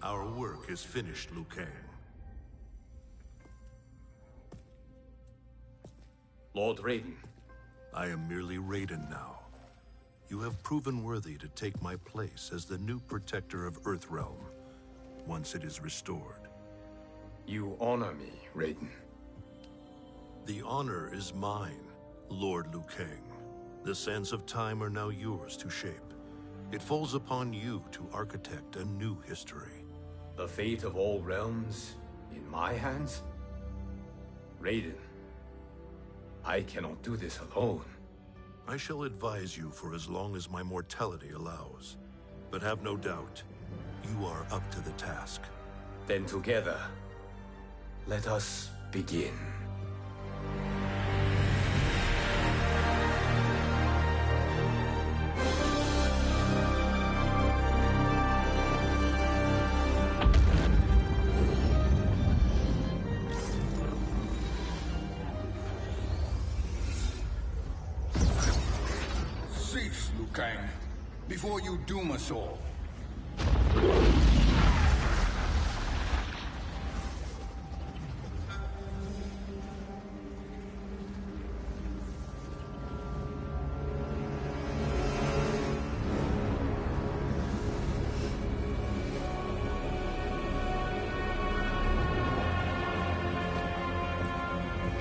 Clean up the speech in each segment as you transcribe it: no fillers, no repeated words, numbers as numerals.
Our work is finished, Liu Kang. Lord Raiden. I am merely Raiden now. You have proven worthy to take my place as the new protector of Earthrealm, once it is restored. You honor me, Raiden. The honor is mine, Lord Liu Kang. The sands of time are now yours to shape. It falls upon you to architect a new history. The fate of all realms in my hands? Raiden, I cannot do this alone. I shall advise you for as long as my mortality allows. But have no doubt, you are up to the task. Then together, let us begin. Cease, Liu Kang, before you doom us all.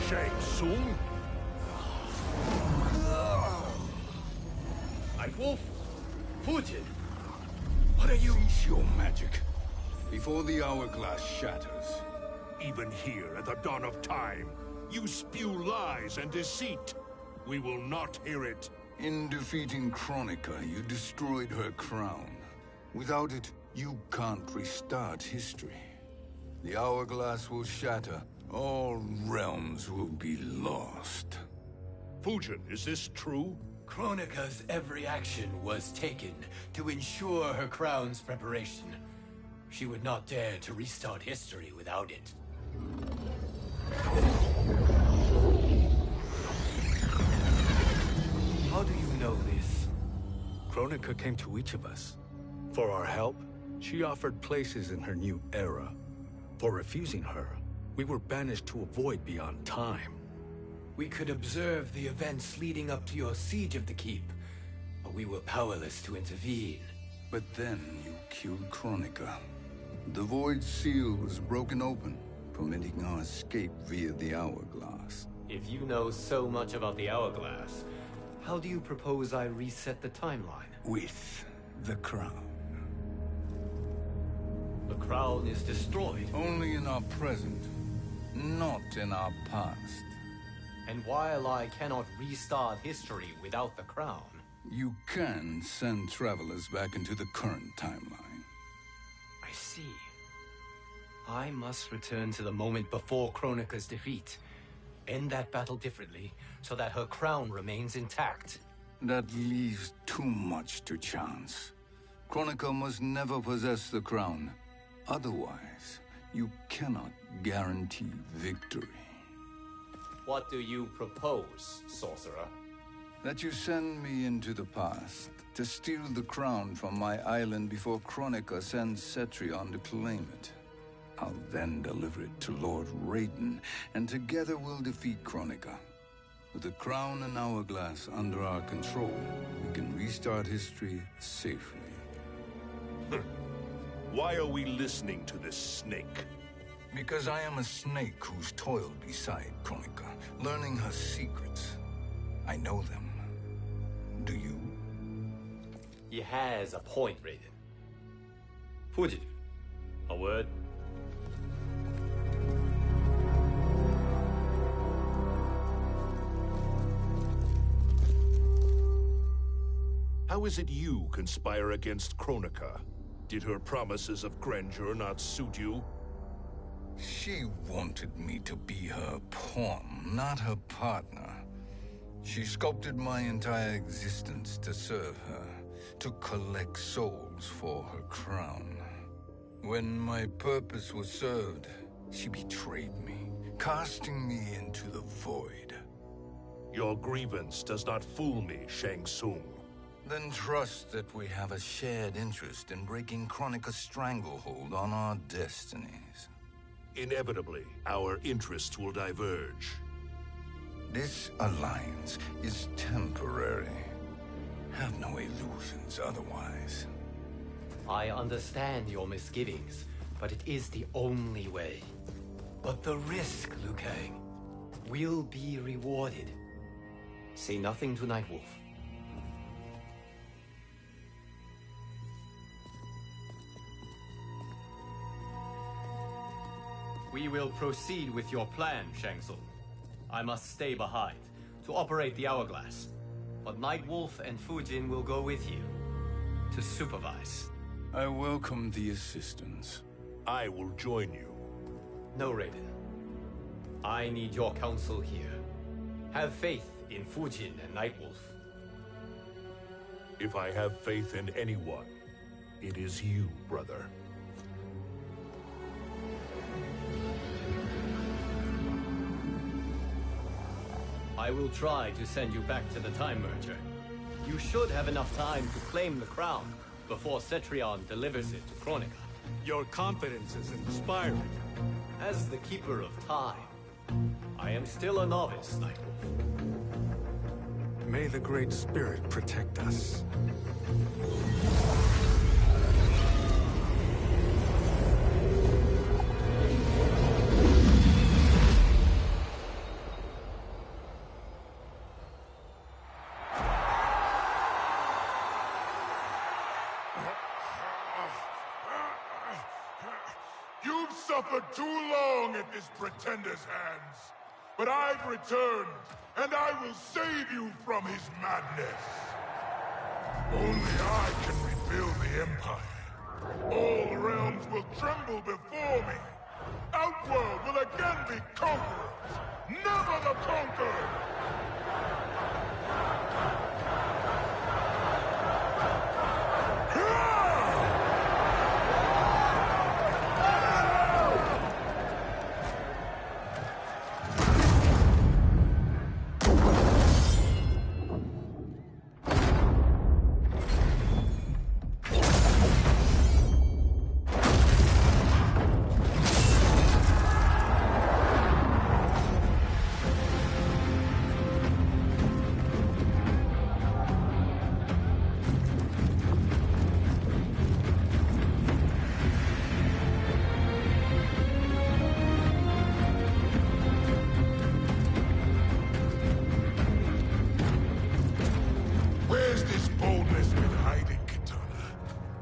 Shang Tsung? Wolf, Fujin, what are you? Cease your magic, before the hourglass shatters. Even here at the dawn of time, you spew lies and deceit. We will not hear it. In defeating Kronika, you destroyed her crown. Without it, you can't restart history. The hourglass will shatter. All realms will be lost. Fujin, is this true? Kronika's every action was taken to ensure her crown's preparation. She would not dare to restart history without it. How do you know this? Kronika came to each of us. For our help, she offered places in her new era. For refusing her, we were banished to a void beyond time. We could observe the events leading up to your siege of the keep, but we were powerless to intervene. But then you killed Kronika. The Void Seal was broken open, permitting our escape via the hourglass. If you know so much about the hourglass, how do you propose I reset the timeline? With the crown. The crown is destroyed. Only in our present, not in our past. And while I cannot restart history without the crown... You can send travelers back into the current timeline. I see. I must return to the moment before Kronika's defeat. End that battle differently, so that her crown remains intact. That leaves too much to chance. Kronika must never possess the crown. Otherwise, you cannot guarantee victory. What do you propose, sorcerer? That you send me into the past to steal the crown from my island before Kronika sends Cetrion to claim it. I'll then deliver it to Lord Raiden, and together we'll defeat Kronika. With the crown and hourglass under our control, we can restart history safely. Why are we listening to this snake? Because I am a snake who's toiled beside Kronika, learning her secrets. I know them. Do you? He has a point, Raiden. Fujin, a word? How is it you conspire against Kronika? Did her promises of grandeur not suit you? She wanted me to be her pawn, not her partner. She sculpted my entire existence to serve her, to collect souls for her crown. When my purpose was served, she betrayed me, casting me into the void. Your grievance does not fool me, Shang Tsung. Then trust that we have a shared interest in breaking Kronika's stranglehold on our destinies. Inevitably, our interests will diverge. This alliance is temporary. Have no illusions otherwise. I understand your misgivings, but it is the only way. But the risk, Liu Kang, will be rewarded. Say nothing to Nightwolf. We will proceed with your plan, Shang Tsung. I must stay behind to operate the Hourglass. But Nightwolf and Fujin will go with you to supervise. I welcome the assistance. I will join you. No, Raiden. I need your counsel here. Have faith in Fujin and Nightwolf. If I have faith in anyone, it is you, brother. I will try to send you back to the Time Merger. You should have enough time to claim the crown before Cetrion delivers it to Kronika. Your confidence is inspiring. As the Keeper of Time, I am still a novice, Nightwolf. May the Great Spirit protect us. You've suffered too long at this pretender's hands. But I've returned, and I will save you from his madness. Only I can rebuild the Empire. All realms will tremble before me. Outworld will again be conquerors, never the conquered!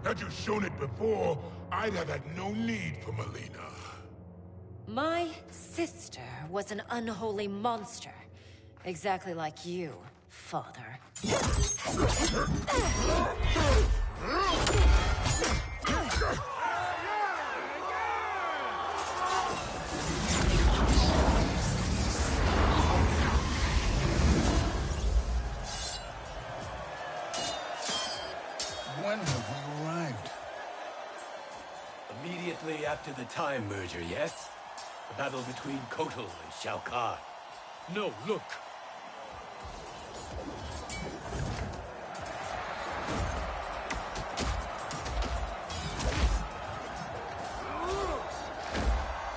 Had you shown it before, I'd have had no need for Melina. My sister was an unholy monster. Exactly like you, father. When have we arrived? Immediately after the Time Merger, yes? The battle between Kotal and Shao Kahn. No, look!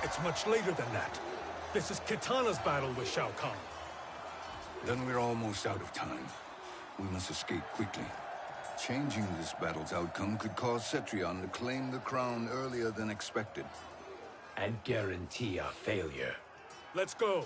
It's much later than that. This is Kitana's battle with Shao Kahn. Then we're almost out of time. We must escape quickly. Changing this battle's outcome could cause Cetrion to claim the crown earlier than expected. And guarantee our failure. Let's go!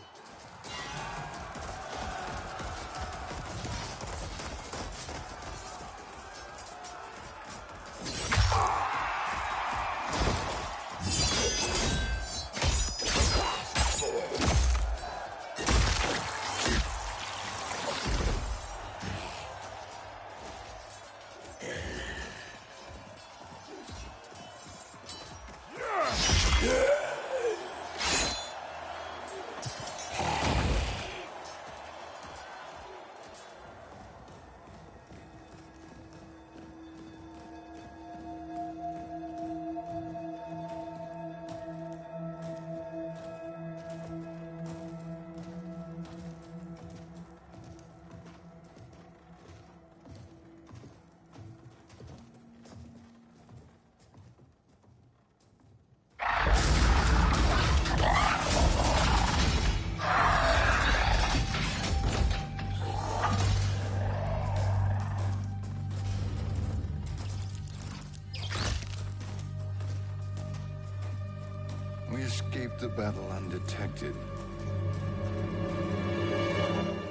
battle undetected.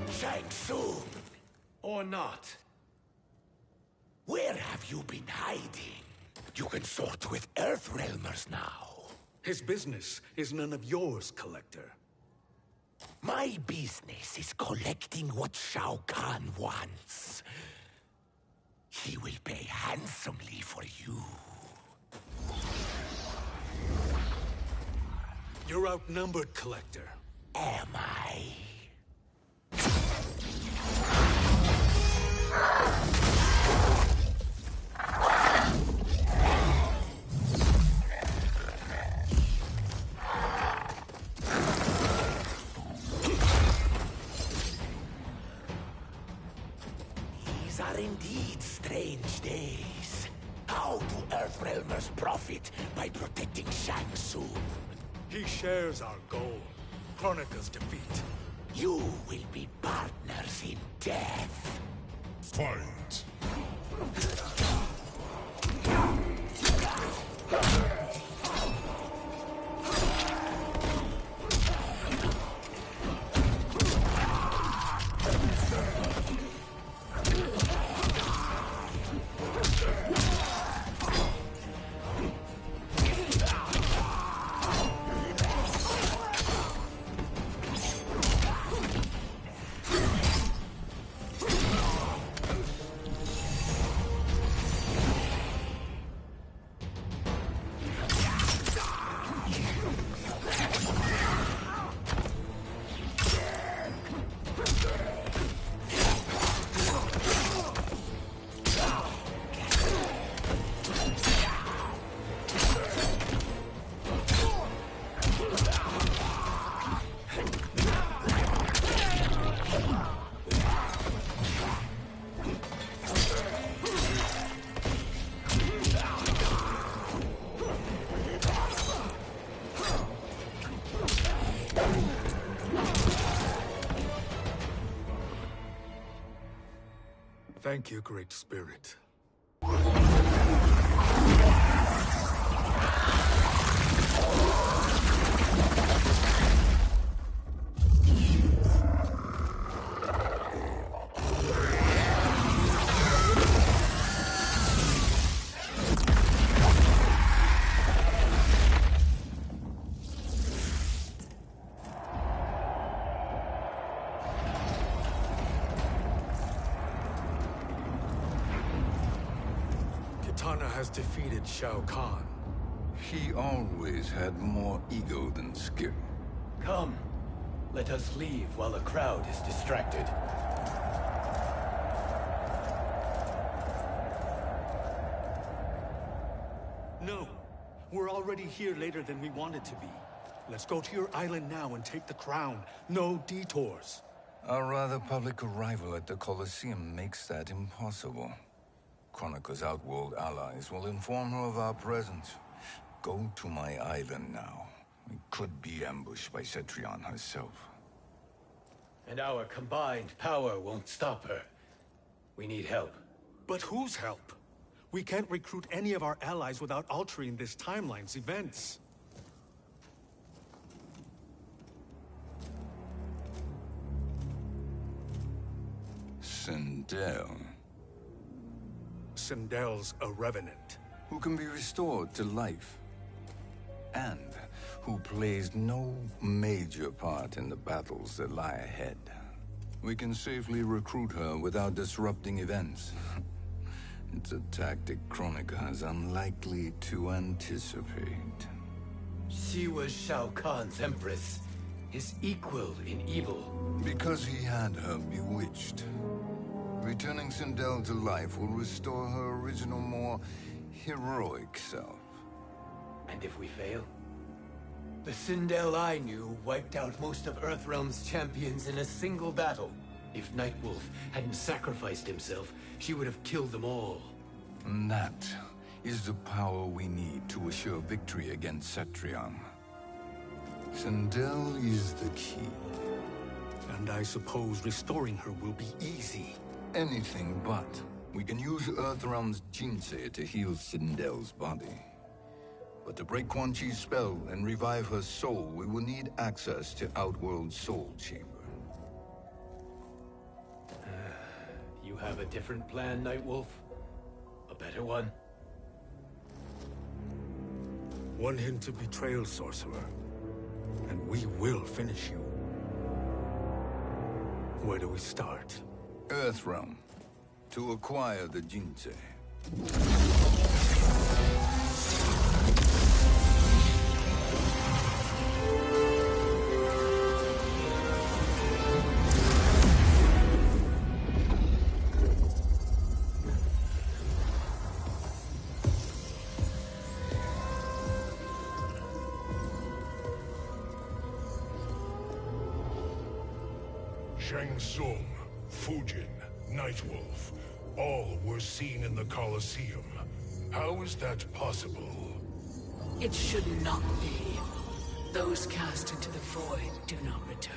Shang Tsung! Or not. Where have you been hiding? You can sort with Earthrealmers now. His business is none of yours, Collector. My business is collecting what Shao Kahn wants. He will pay handsomely for you. You're outnumbered, Collector. Am I? These are indeed strange days. How do Earthrealmers profit by protecting Shang Tsung? He shares our goal. Kronika's defeat. You will be partners in death. Fight! Thank you, Great Spirit. Kitana has defeated Shao Kahn. He always had more ego than skill. Come, let us leave while the crowd is distracted. No, we're already here later than we wanted to be. Let's go to your island now and take the crown. No detours. Our rather public arrival at the Colosseum makes that impossible. Kronika's outworld allies will inform her of our presence. Go to my island now. We could be ambushed by Cetrion herself. And our combined power won't stop her. We need help. But whose help? We can't recruit any of our allies without altering this timeline's events. Sindel, Sindel's a revenant. who can be restored to life, and who plays no major part in the battles that lie ahead. We can safely recruit her without disrupting events. It's a tactic Kronika is unlikely to anticipate. She was Shao Kahn's empress, his equal in evil. Because he had her bewitched. Returning Sindel to life will restore her original, more heroic self. And if we fail? The Sindel I knew wiped out most of Earthrealm's champions in a single battle. If Nightwolf hadn't sacrificed himself, she would have killed them all. And that is the power we need to assure victory against Cetrion. Sindel is the key. And I suppose restoring her will be easy. Anything but. We can use Earthrealm's Jinsei to heal Sindel's body. But to break Quan Chi's spell and revive her soul, we will need access to Outworld's Soul Chamber. You have a different plan, Nightwolf? A better one? One hint to betrayal, Sorcerer, and we will finish you. Where do we start? Earthrealm. To acquire the Jinsei. Shang Tsung, Fujin, Nightwolf, all were seen in the Colosseum. How is that possible? It should not be. Those cast into the void do not return.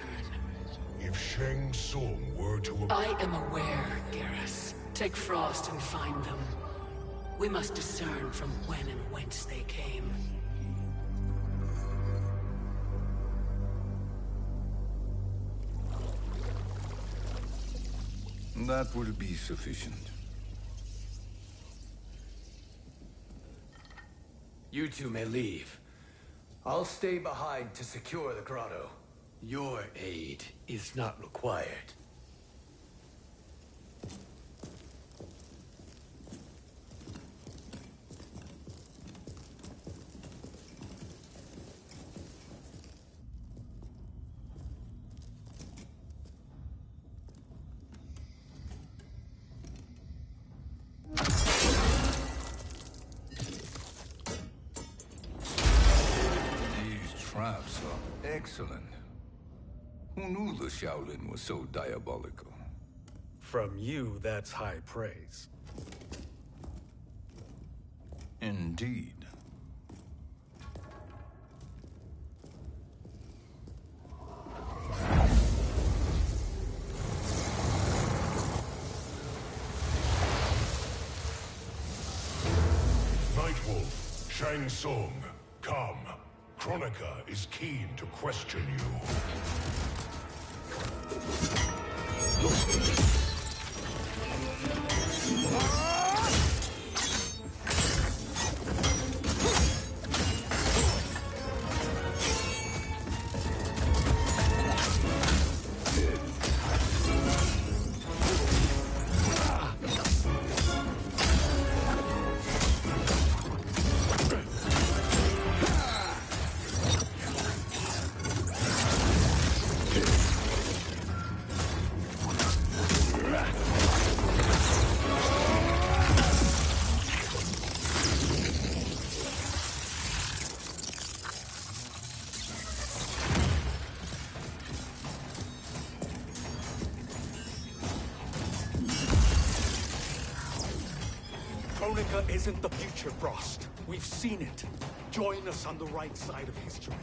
If Shang Tsung were to... I am aware, Garrus. Take Frost and find them. We must discern from when and whence they came. That will be sufficient. You two may leave. I'll stay behind to secure the grotto. Your aid is not required. Traps are excellent. Who knew the Shaolin was so diabolical? From you, that's high praise. Indeed. Nightwolf, Shang Tsung, come. Kronika is keen to question you. Kronika isn't the future, Frost. We've seen it. Join us on the right side of history.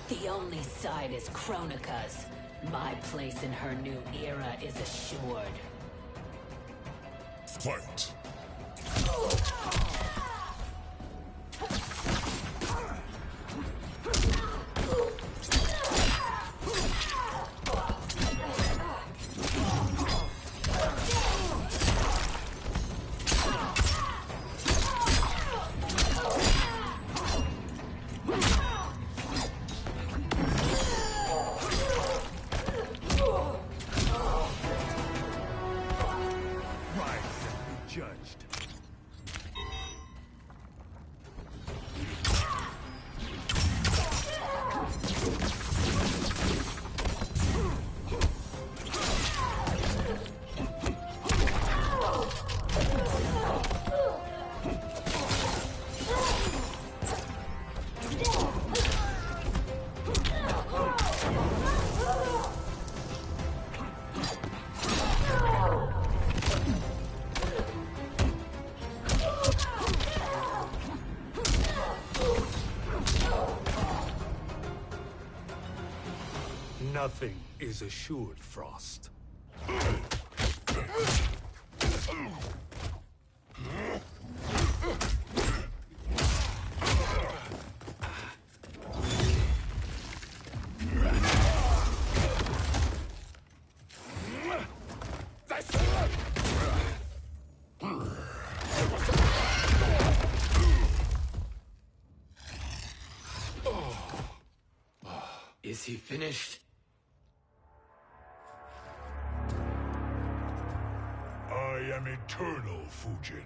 The only side is Kronika's. My place in her new era is assured. Fight. Nothing is assured, Frost. Is he finished? I am eternal, Fujin.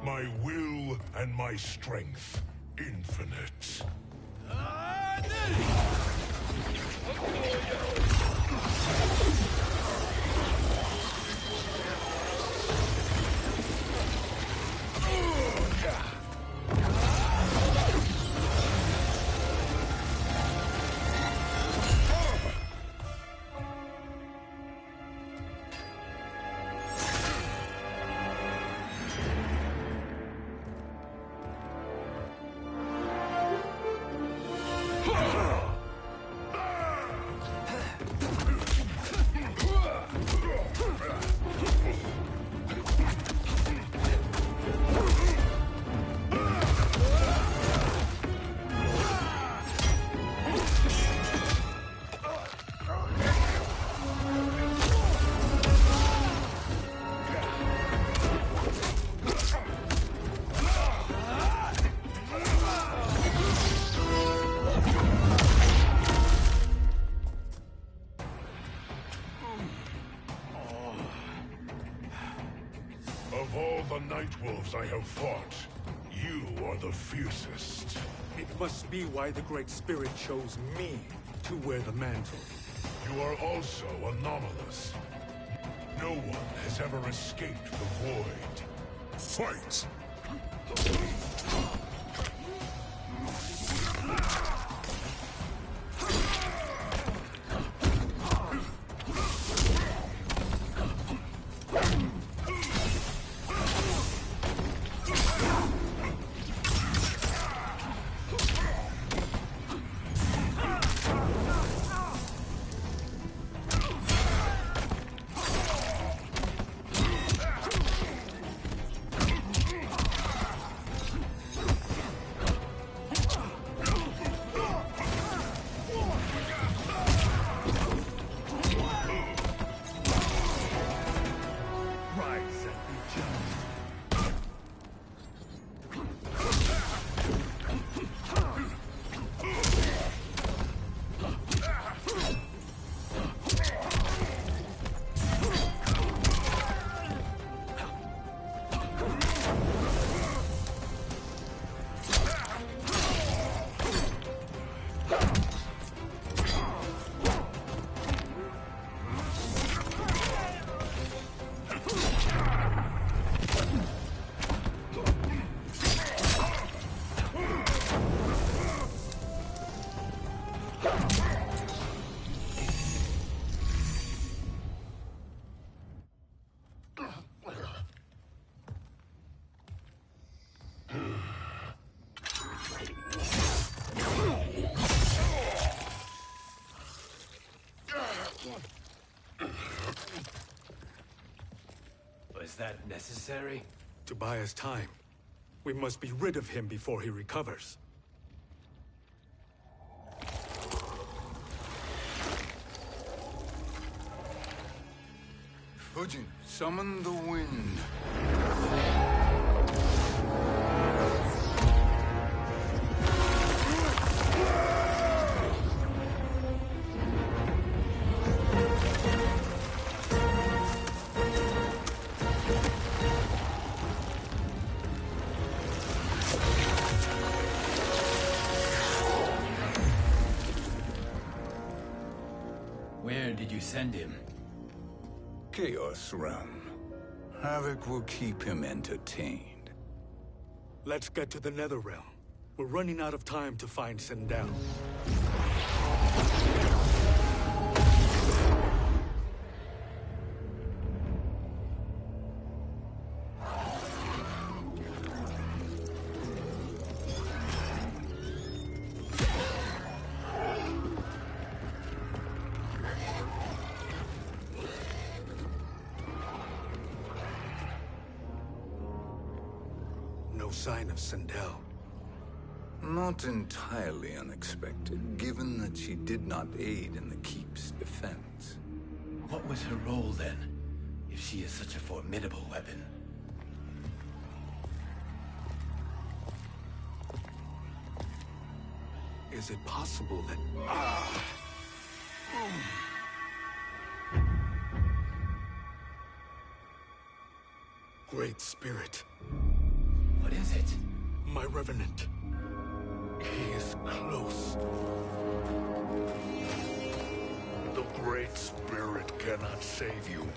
My will and my strength, infinite. Of all the Nightwolves I have fought, you are the fiercest. It must be why the Great Spirit chose me to wear the mantle. You are also anomalous. No one has ever escaped the void. Fight! Was that necessary? To buy us time. We must be rid of him before he recovers. Fujin, summon the wind. Where did you send him? Chaos Realm. Havoc will keep him entertained. Let's get to the Netherrealm. We're running out of time to find Sindel. No sign of Sindel. Not entirely unexpected, given that she did not aid in the Keep's defense. What was her role then, if she is such a formidable weapon? Is it possible that... Great Spirit. What is it? My Revenant. He is close. The Great Spirit cannot save you.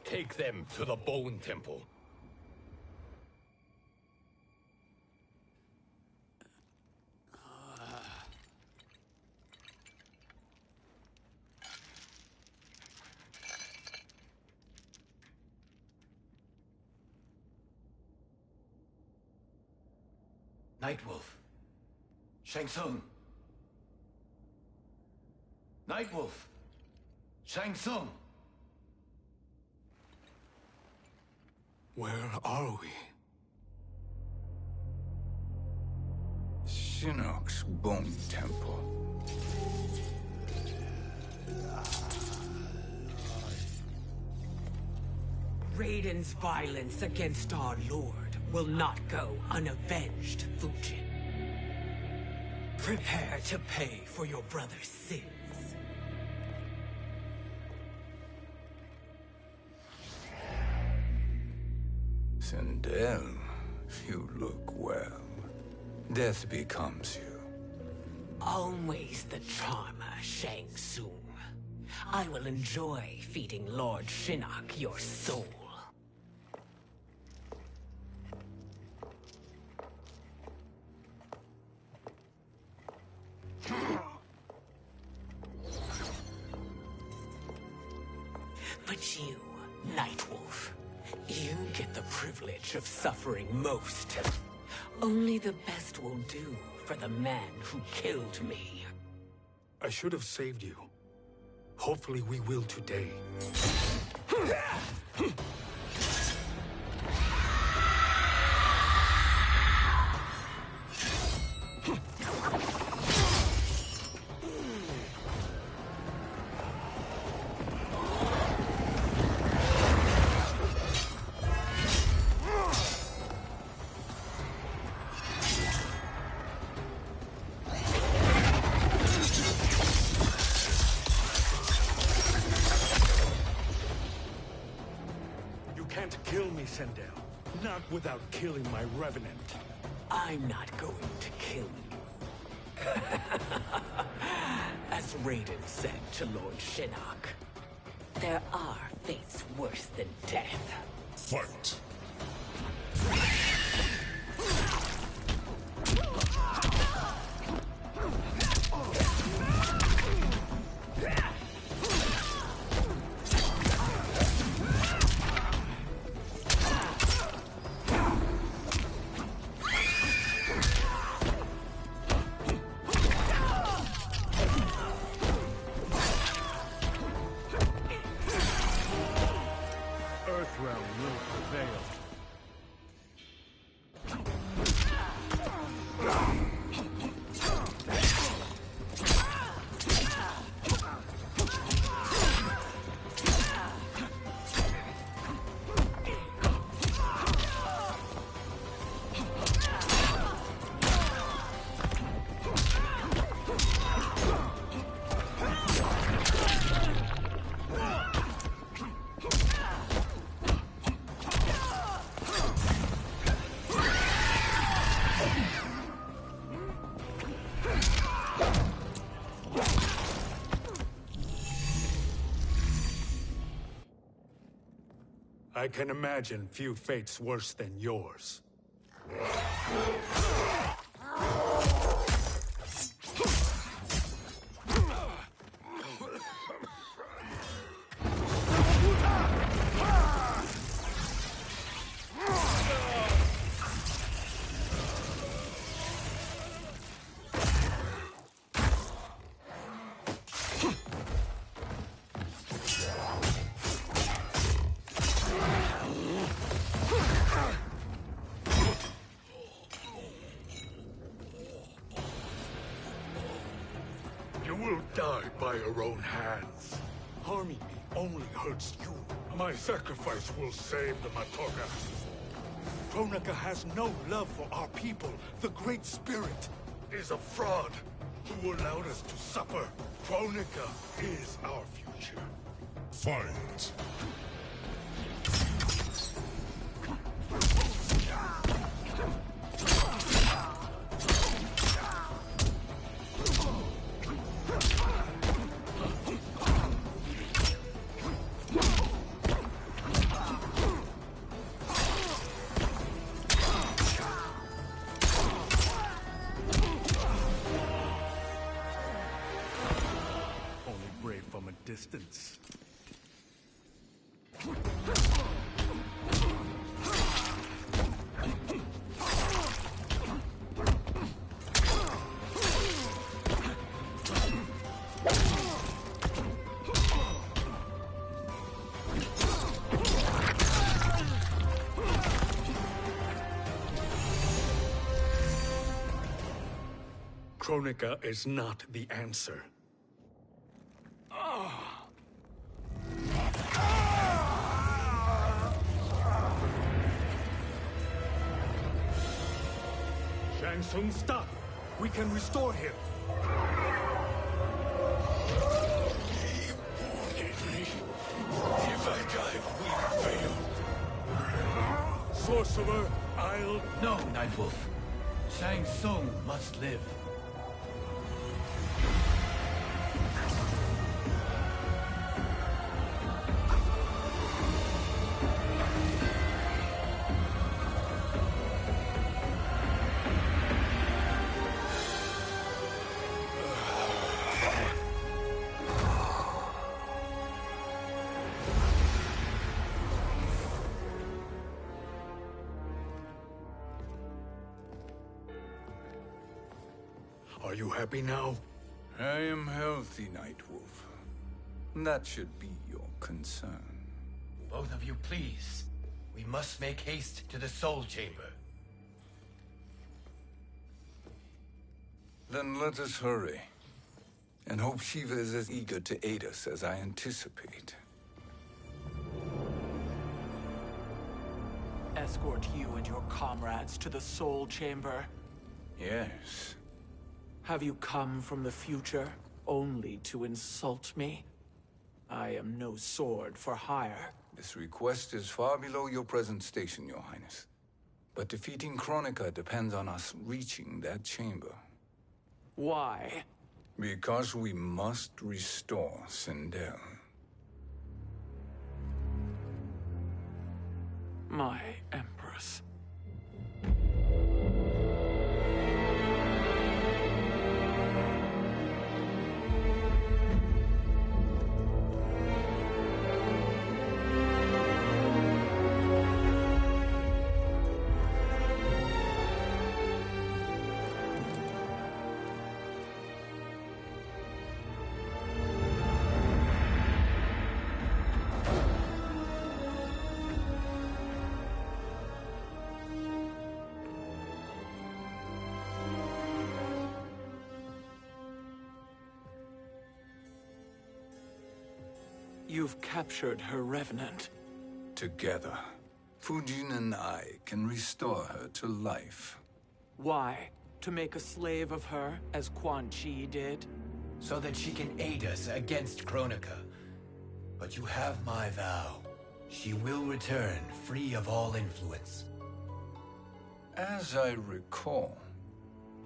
Take them to the Bone Temple. Nightwolf. Shang Tsung. Nightwolf. Shang Tsung. Where are we? Shinnok's Bone Temple. Raiden's violence against our Lord will not go unavenged, Fujin. Prepare to pay for your brother's sins. Sindel, you look well. Death becomes you. Always the charmer, Shang Tsung. I will enjoy feeding Lord Shinnok your soul. But you, Nightwolf, you get the privilege of suffering most. Only the best will do for the man who killed me. I should have saved you. Hopefully we will today. Sindel. Not without killing my Revenant. I'm not going to kill you. As Raiden said to Lord Shinnok, there are fates worse than death. Fight! I can imagine few fates worse than yours. by your own hands. Harming me only hurts you. My sacrifice will save the Matoga. Kronika has no love for our people. The Great Spirit is a fraud who allowed us to suffer. Kronika is our future. Fight! Only brave from a distance. Kronika is not the answer. Shang Tsung, stop! We can restore him! If I die, we fail. Sorcerer, I'll... No, Nightwolf. Shang Tsung must live. Are you happy now? I am healthy, Nightwolf. That should be your concern. Both of you, please. We must make haste to the Soul Chamber. Then let us hurry. And hope Shiva is as eager to aid us as I anticipate. Escort you and your comrades to the Soul Chamber. Yes. Have you come from the future only to insult me? I am no sword for hire. This request is far below your present station, Your Highness. But defeating Kronika depends on us reaching that chamber. Why? Because we must restore Sindel. My Empress. You've captured her revenant. Together, Fujin and I can restore her to life. Why? To make a slave of her, as Quan Chi did? So that she can aid us against Kronika. But you have my vow. She will return free of all influence. As I recall,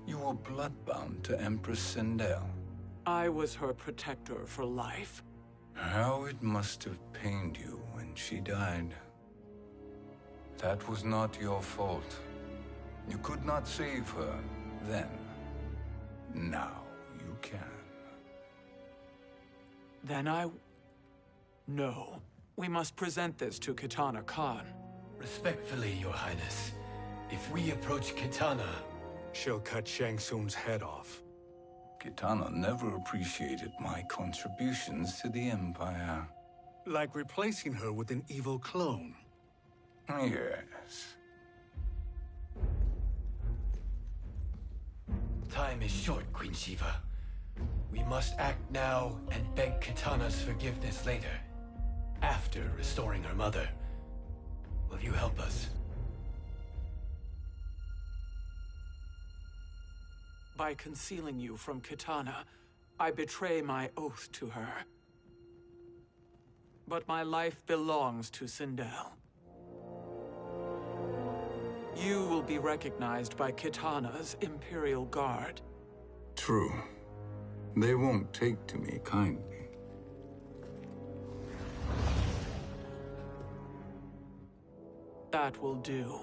you were bloodbound to Empress Sindel. I was her protector for life. How it must have pained you when she died. That was not your fault. You could not save her then. Now you can. Then No. We must present this to Kitana Khan. Respectfully, Your Highness. If we approach Kitana... She'll cut Shang Tsung's head off. Kitana never appreciated my contributions to the Empire. Like replacing her with an evil clone. Yes. Time is short, Queen Shiva. We must act now and beg Kitana's forgiveness later. After restoring her mother. Will you help us? By concealing you from Kitana, I betray my oath to her. But my life belongs to Sindel. You will be recognized by Kitana's Imperial Guard. True. They won't take to me kindly. That will do.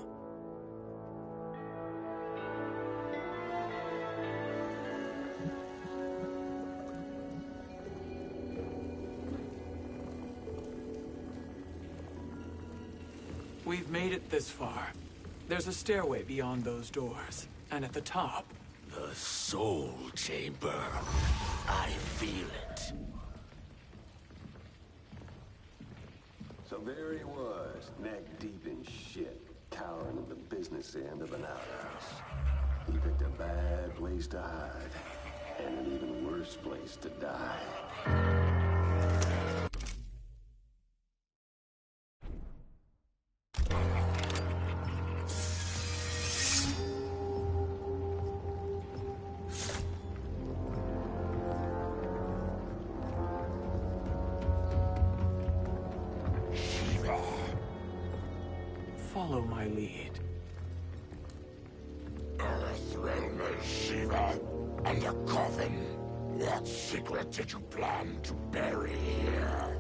We've made it this far. There's a stairway beyond those doors, and at the top... The Soul Chamber. I feel it. So there he was, neck deep in shit, cowering at the business end of an outhouse. He picked a bad place to hide, and an even worse place to die. Follow my lead. Earthrealm is Shiva, and a coffin. What secret did you plan to bury here?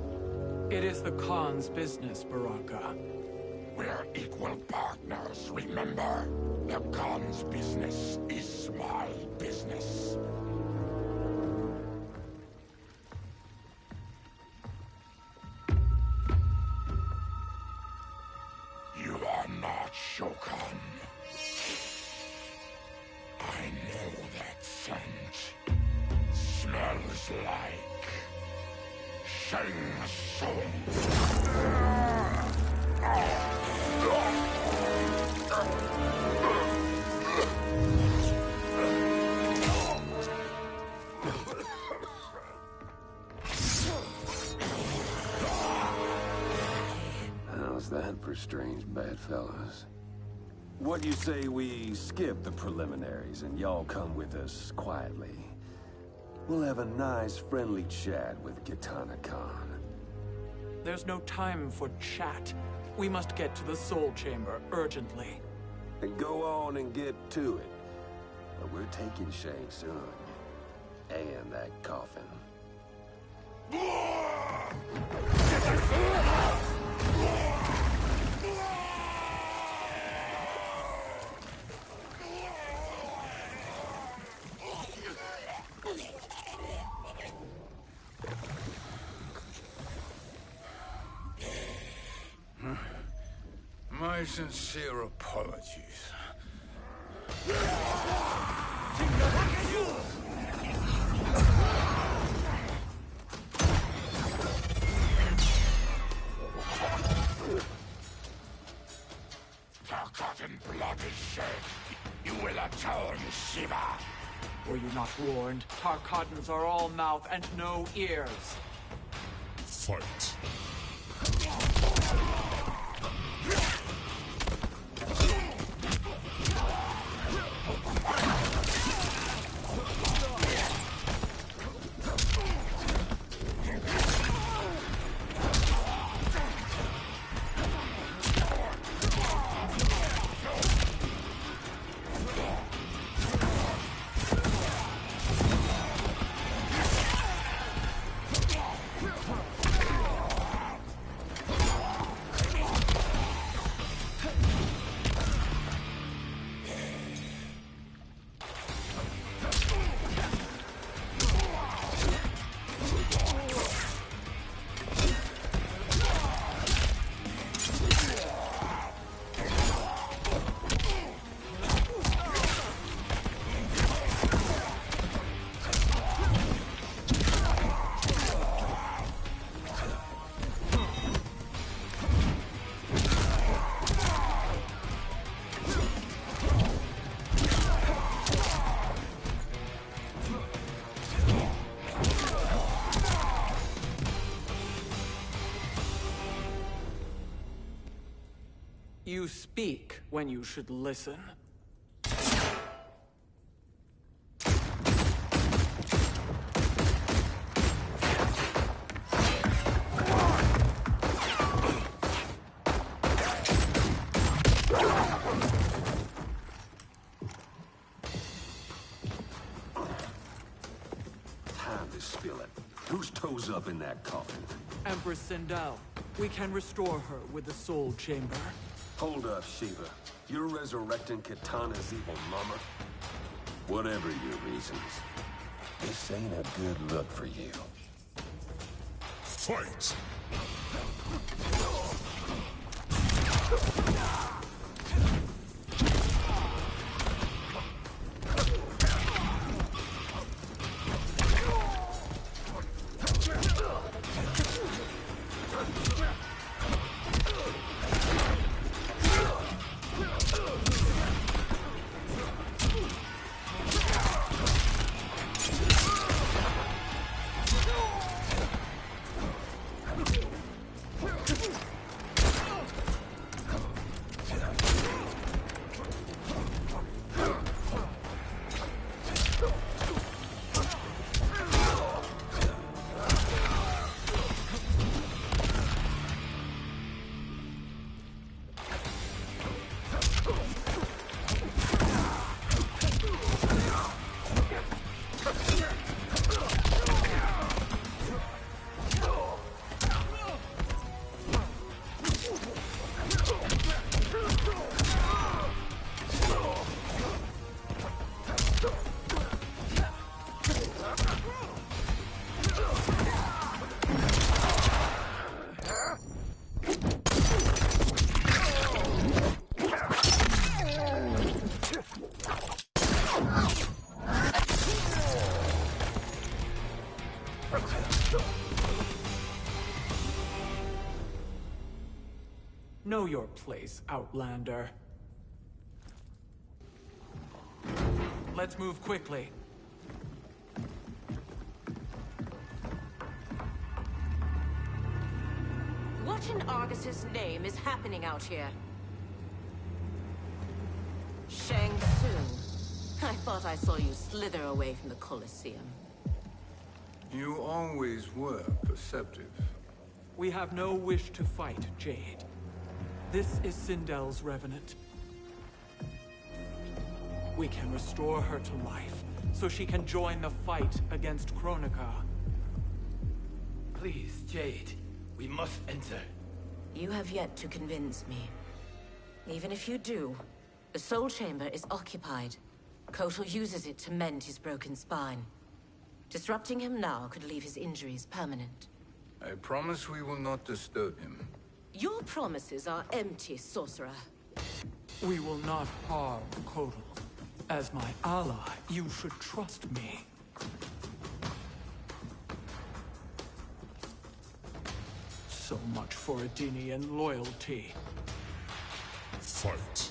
It is the Khan's business, Baraka. We're equal partners, remember? The Khan's business is my business. You are not Shokan. I know that scent. Smells like... Shang Tsung. How's that for strange bedfellows? What do you say we skip the preliminaries and y'all come with us quietly? We'll have a nice, friendly chat with Kitana Khan. There's no time for chat. We must get to the Soul Chamber urgently. And go on and get to it. But we're taking Shang Tsung. And that coffin. My sincere apologies. Tarkatan blood is shed. You will atone, Shiva. Were you not warned? Tarkatans are all mouth and no ears. Fight. You speak when you should listen. Time to spill it. Whose toes up in that coffin? Empress Sindel. We can restore her with the Soul Chamber. Hold up, Sheba. You're resurrecting Kitana's evil mama? Whatever your reasons, this ain't a good look for you. Fight! Know your place, Outlander. Let's move quickly. What in Argus's name is happening out here? Shang Tsung. I thought I saw you slither away from the Colosseum. You always were perceptive. We have no wish to fight, Jade. This is Sindel's Revenant. We can restore her to life, so she can join the fight against Kronika. Please, Jade. We must enter. You have yet to convince me. Even if you do, the Soul Chamber is occupied. Kotal uses it to mend his broken spine. Disrupting him now could leave his injuries permanent. I promise we will not disturb him. Your promises are empty, sorcerer. We will not harm Kotal. As my ally, you should trust me. So much for Adenian loyalty. Fight!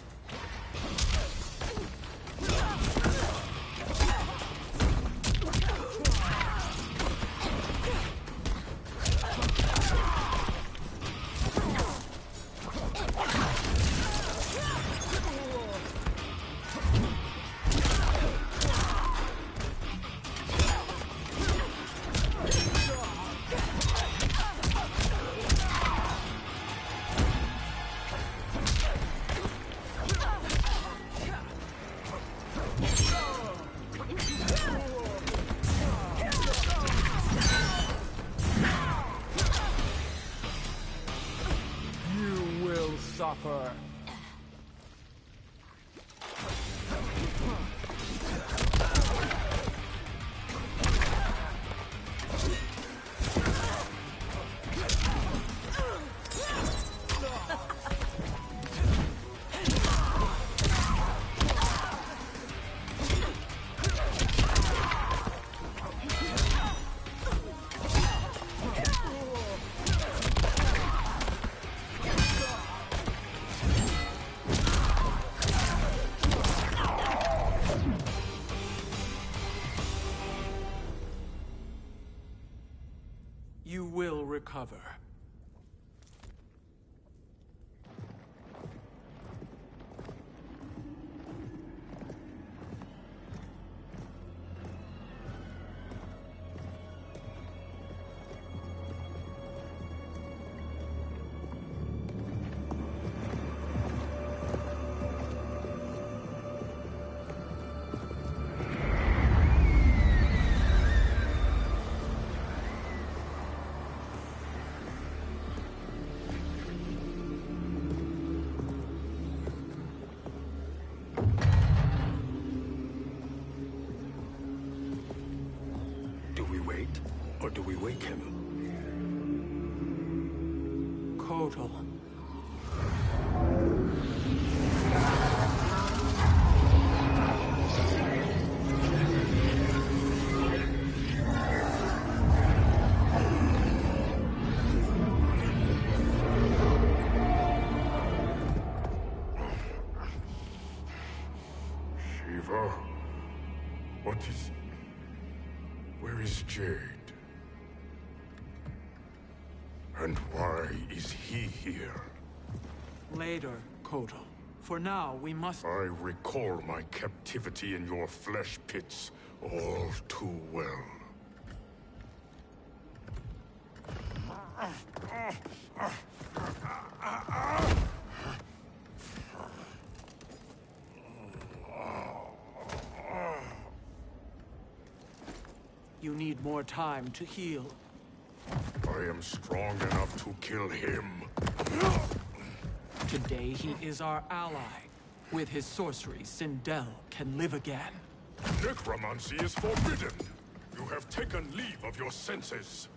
do we wake him? Kotal. Shiva? What is... Where is Jade? And why is he here? Later, Kotal. For now, we must... I recall my captivity in your flesh pits all too well. You need more time to heal. I am strong enough to kill him. Today he is our ally. With his sorcery, Sindel can live again. Necromancy is forbidden. You have taken leave of your senses.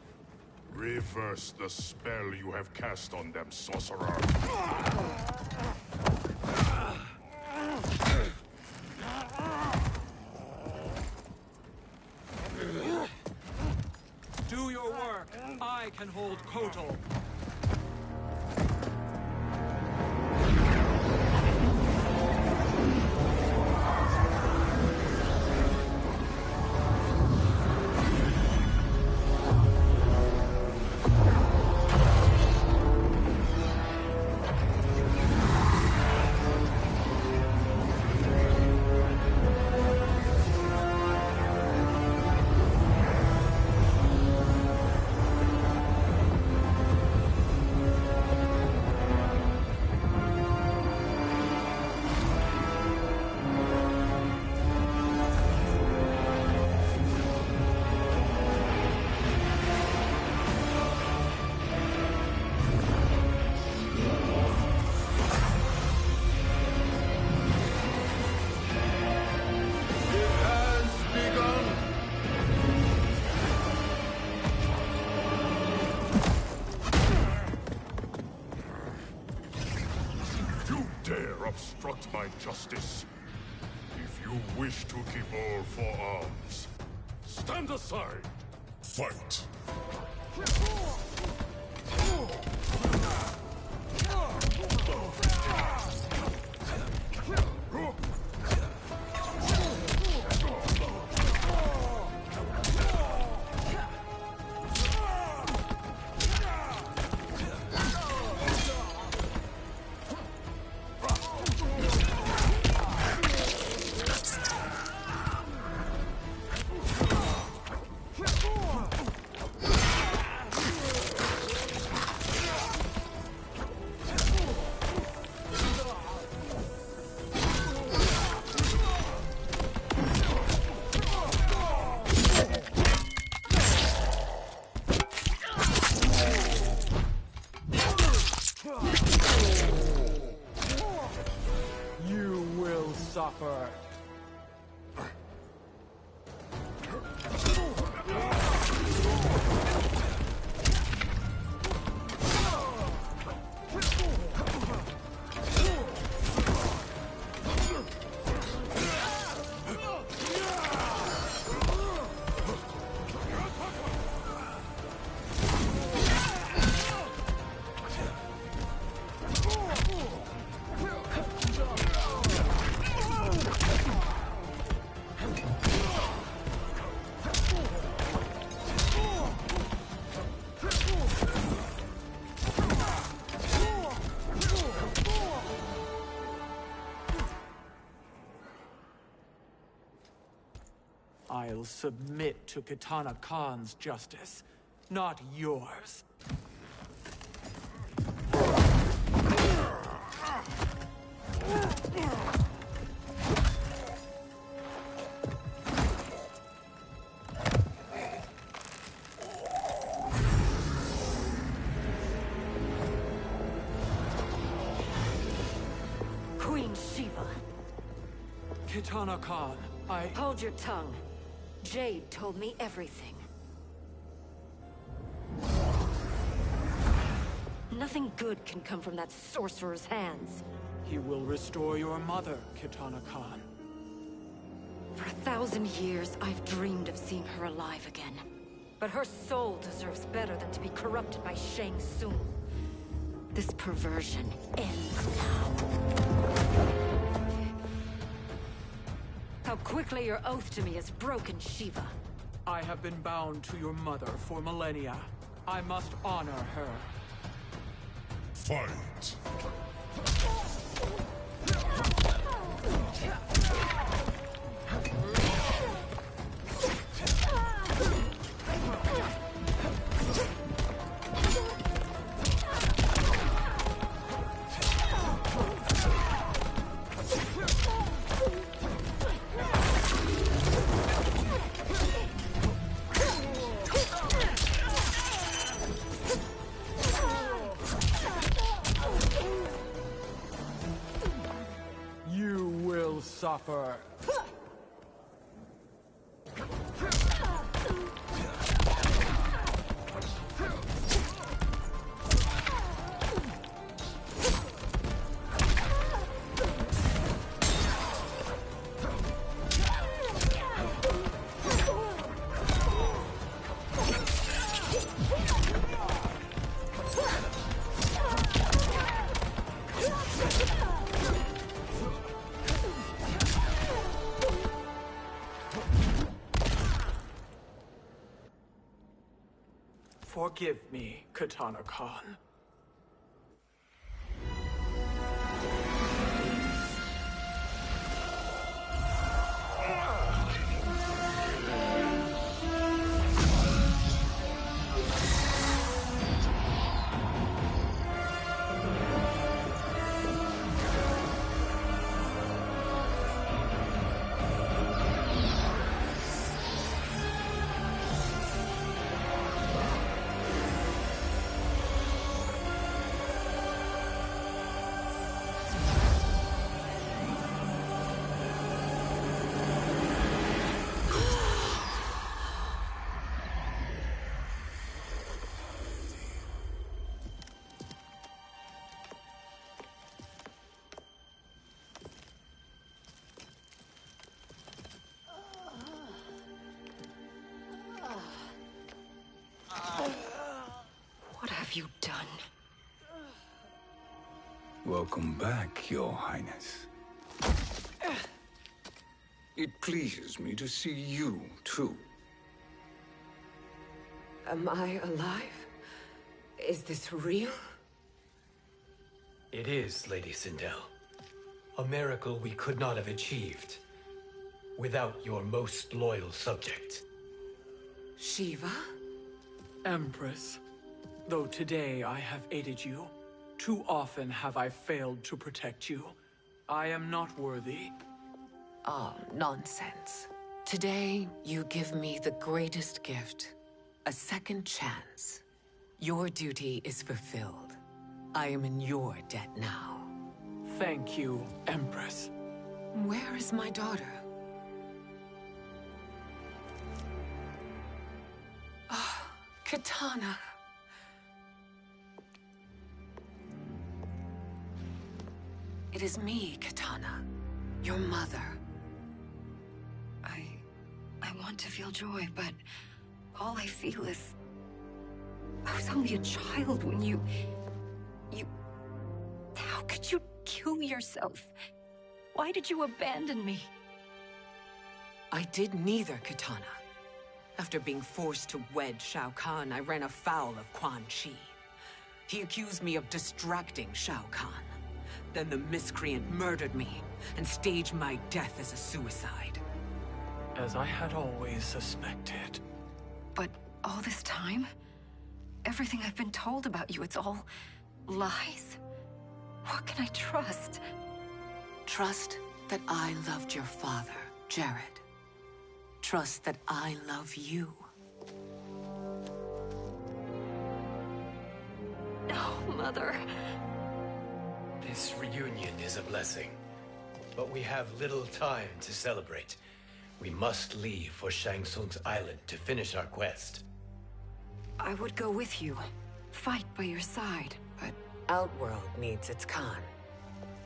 Reverse the spell you have cast on them, sorcerer. Do your work. I can hold Kotal. Obstruct my justice. If you wish to keep all four arms, stand aside. Fight. You will suffer. I'll submit to Kitana Khan's justice, not yours. Queen Shiva. Kitana Khan, Hold your tongue. Jade told me everything. Nothing good can come from that sorcerer's hands. He will restore your mother, Kitana Khan. For 1,000 years, I've dreamed of seeing her alive again. But her soul deserves better than to be corrupted by Shang Tsung. This perversion ends now. How quickly your oath to me has broken, Shiva. I have been bound to your mother for millennia. I must honor her. Fight! Suffer. Forgive me, Kitana Khan. What have you done? Welcome back, Your Highness. It pleases me to see you, too. Am I alive? Is this real? It is, Lady Sindel. A miracle we could not have achieved without your most loyal subject. Shiva? Empress, though today I have aided you, too often have I failed to protect you. I am not worthy. Oh, nonsense. Today, you give me the greatest gift. A second chance. Your duty is fulfilled. I am in your debt now. Thank you, Empress. Where is my daughter? Ah, Kitana. It is me, Kitana. Your mother. I want to feel joy, but all I feel is... I was only a child when you... How could you kill yourself? Why did you abandon me? I did neither, Kitana. After being forced to wed Shao Kahn, I ran afoul of Quan Chi. He accused me of distracting Shao Kahn. Then the miscreant murdered me and staged my death as a suicide. As I had always suspected. But all this time? Everything I've been told about you, it's all lies? What can I trust? Trust that I loved your father, Jared. Trust that I love you. No, Mother. This reunion is a blessing, but we have little time to celebrate. We must leave for Shang Tsung's island to finish our quest. I would go with you, fight by your side, but Outworld needs its Khan.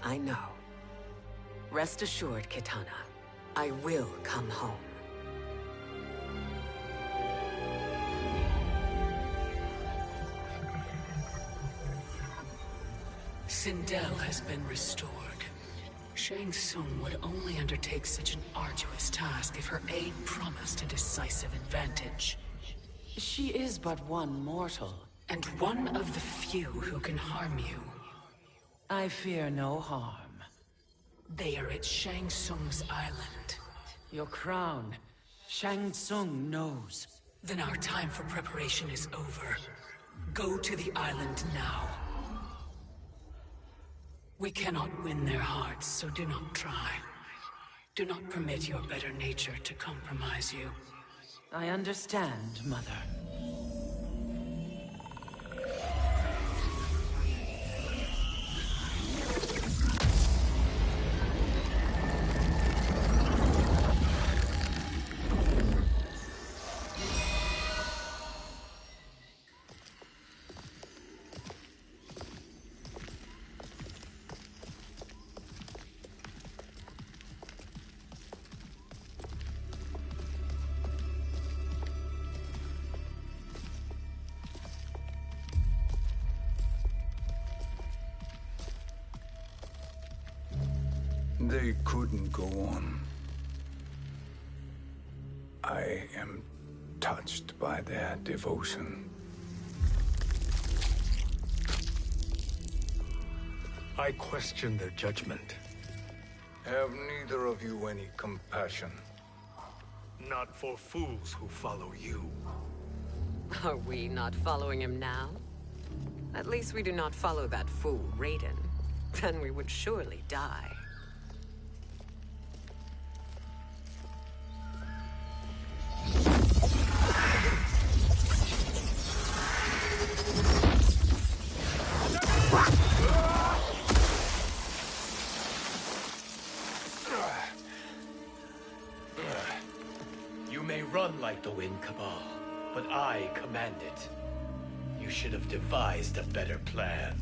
I know. Rest assured, Kitana. I will come home. Sindel has been restored. Shang Tsung would only undertake such an arduous task if her aid promised a decisive advantage. She is but one mortal. And one of the few who can harm you. I fear no harm. They are at Shang Tsung's island. Your crown. Shang Tsung knows. Then our time for preparation is over. Go to the island now. We cannot win their hearts, so do not try. Do not permit your better nature to compromise you. I understand, Mother. They couldn't go on. I am touched by their devotion. I question their judgment. Have neither of you any compassion? Not for fools who follow you. Are we not following him now? At least we do not follow that fool, Raiden. Then we would surely die. You may run like the wind, Cabal, but I command it. You should have devised a better plan.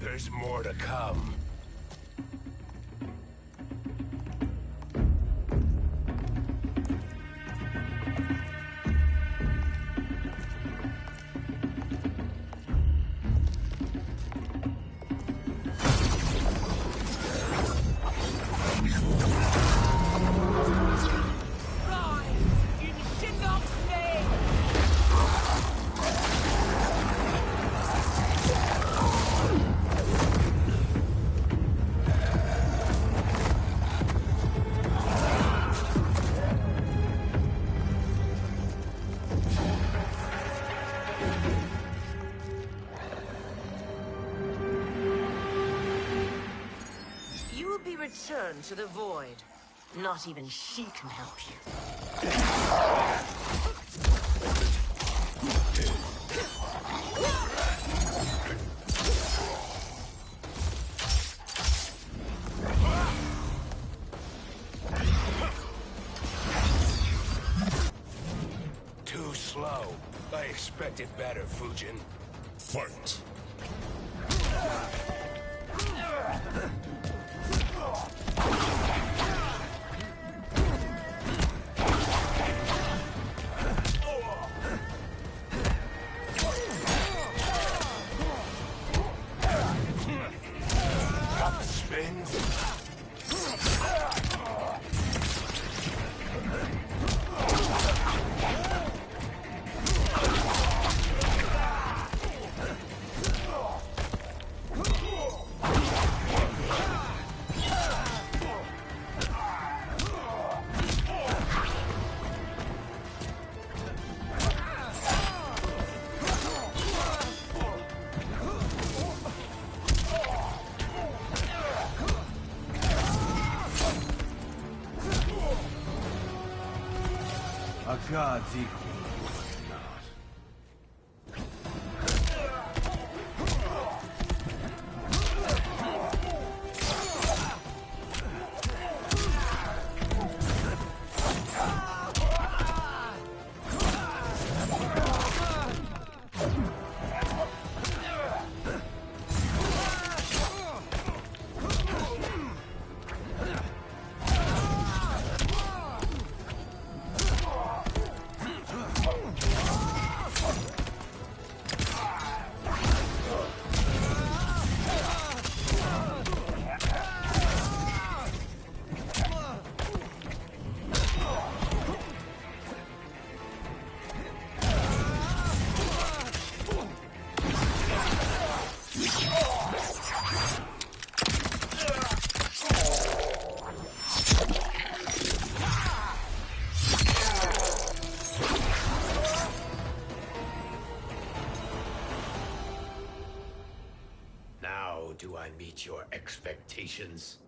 There's more to come. Return to the void. Not even she can help you. Too slow. I expected better, Fujin. Fight! A god's equal. meet your expectations.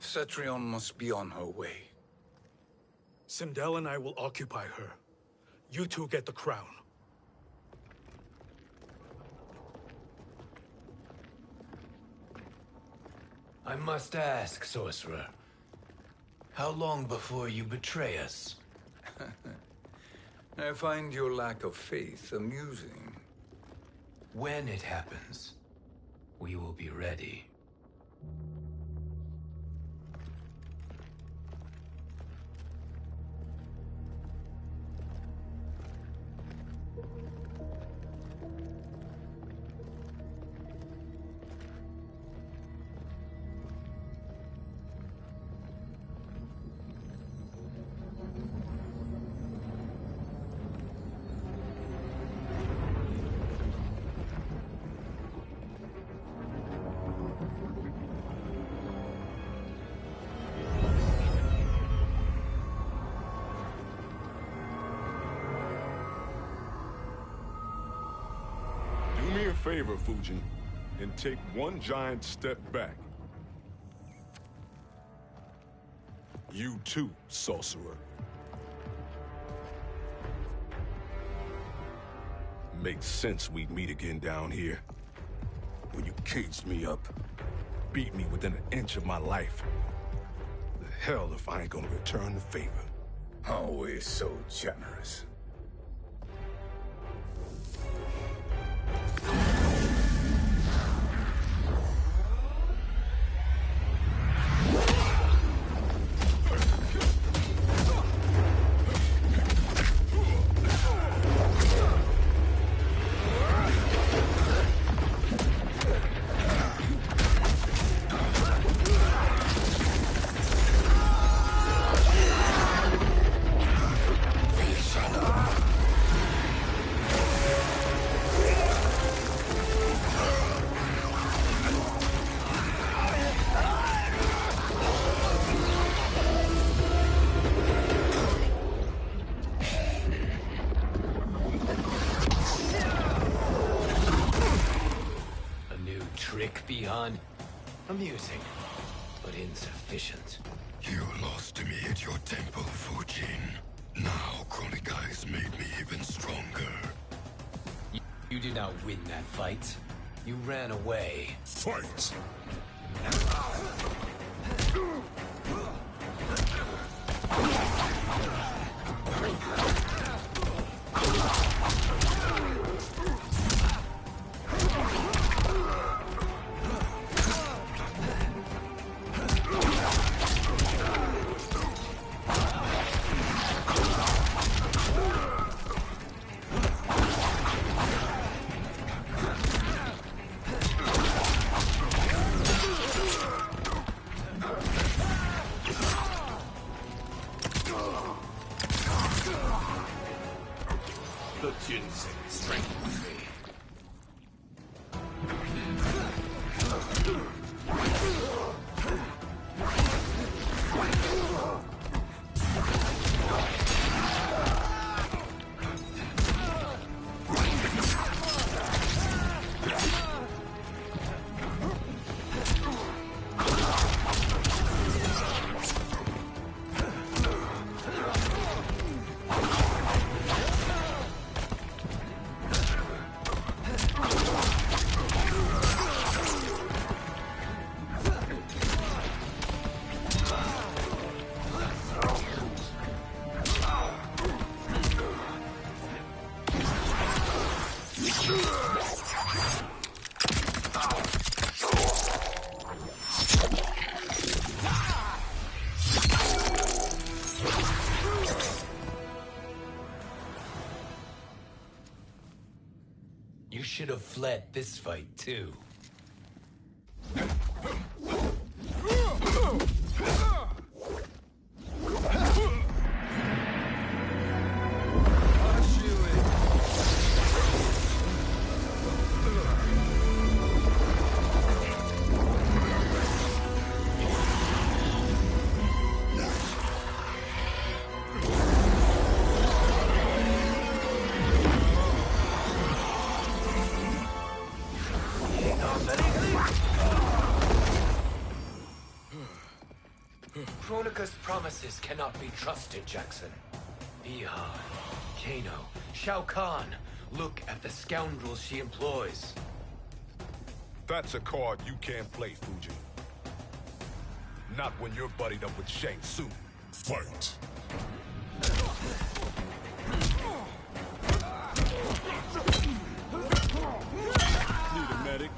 Cetrion must be on her way. Sindel and I will occupy her. You two get the crown. I must ask, sorcerer. How long before you betray us? I find your lack of faith amusing. When it happens, we will be ready. Do me a favor, Fujin, and take one giant step back. You too, sorcerer. Makes sense we'd meet again down here. When you caged me up, beat me within an inch of my life. The hell if I ain't gonna return the favor. Always so generous. Amusing, but insufficient. You lost to me at your temple, Fujin. Now Kronika has made me even stronger. You did not win that fight. You ran away. Fight! The ginseng strengthens me. You should have fled this fight, too. Kronika's promises cannot be trusted, Jackson. Bihar, Kano, Shao Kahn. Look at the scoundrels she employs. That's a card you can't play, Fujin. Not when you're buddied up with Shang Tsung. Fight! Need a medic?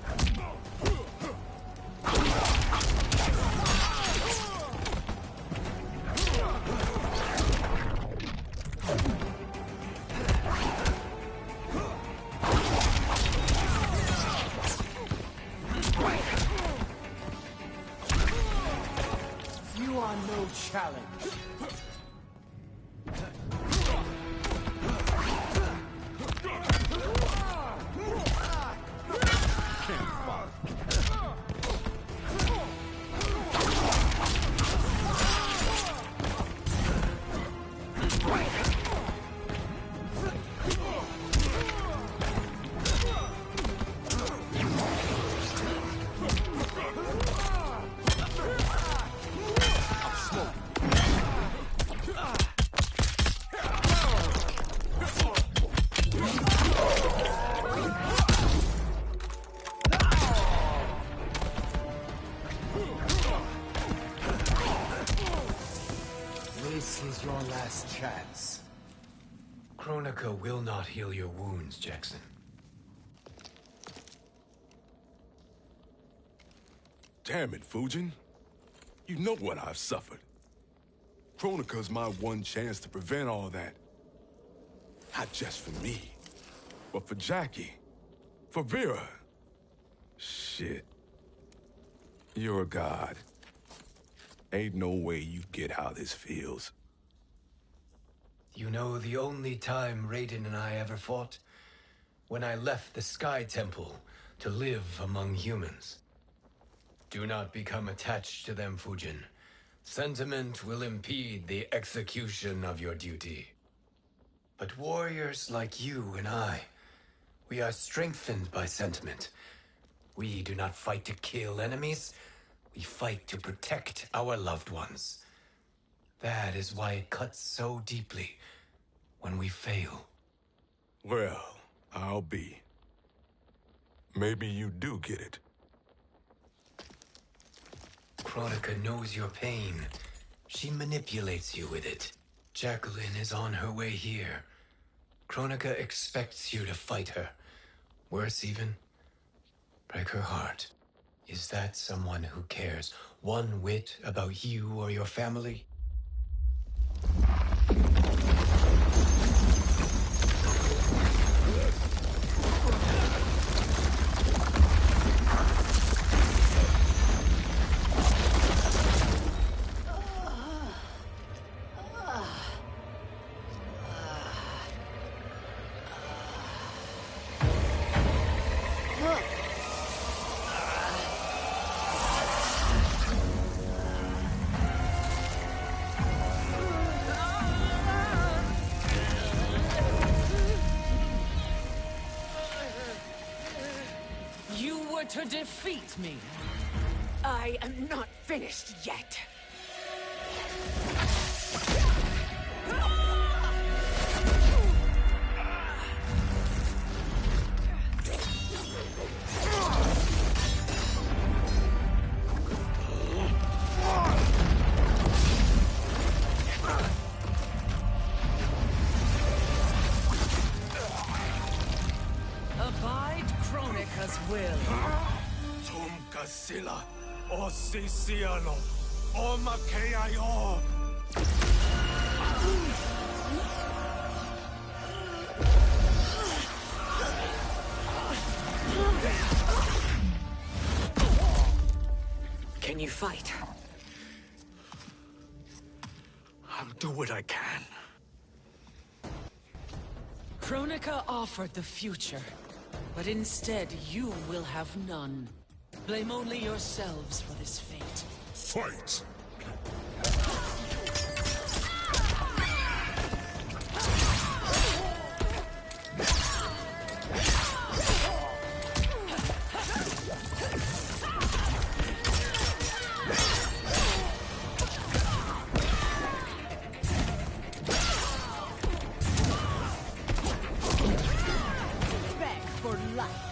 You are no challenge. This is your last chance. Kronika will not heal your wounds, Jackson. Damn it, Fujin. You know what I've suffered. Kronika's my one chance to prevent all that. Not just for me, but for Jackie, for Vera. Shit. You're a god. Ain't no way you get how this feels. You know the only time Raiden and I ever fought? When I left the Sky Temple to live among humans. Do not become attached to them, Fujin. Sentiment will impede the execution of your duty. But warriors like you and I, we are strengthened by sentiment. We do not fight to kill enemies. We fight to protect our loved ones. That is why it cuts so deeply when we fail. Well, I'll be. Maybe you do get it. Kronika knows your pain. She manipulates you with it. Jacqueline is on her way here. Kronika expects you to fight her. Worse even, break her heart. Is that someone who cares one whit about you or your family? To defeat me. I am not finished yet. Abide Kronika's will. Sila, o Sisiano, o Makeayo. Can you fight? I'll do what I can. Kronika offered the future, but instead you will have none. Blame only yourselves for this fate. Fight! life.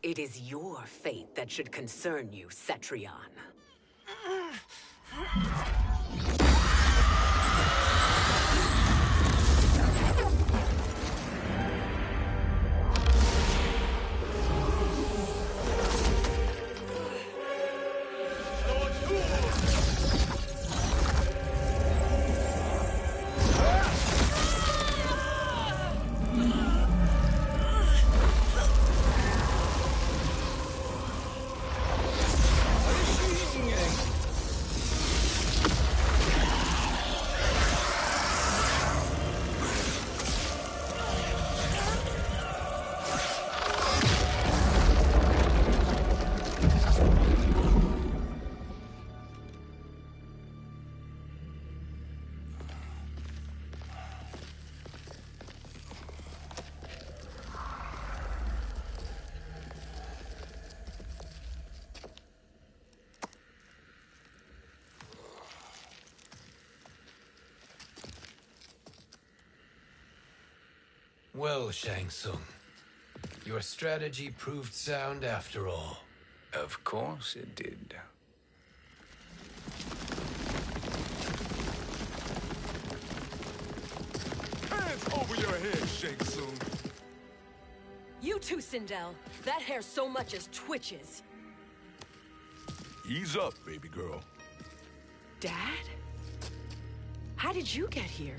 It is your fate that should concern you, Cetrion. Well, Shang Tsung, your strategy proved sound after all. Of course it did. Hands over your head, Shang Tsung. You too, Sindel. That hair so much as twitches. Ease up, baby girl. Dad? How did you get here?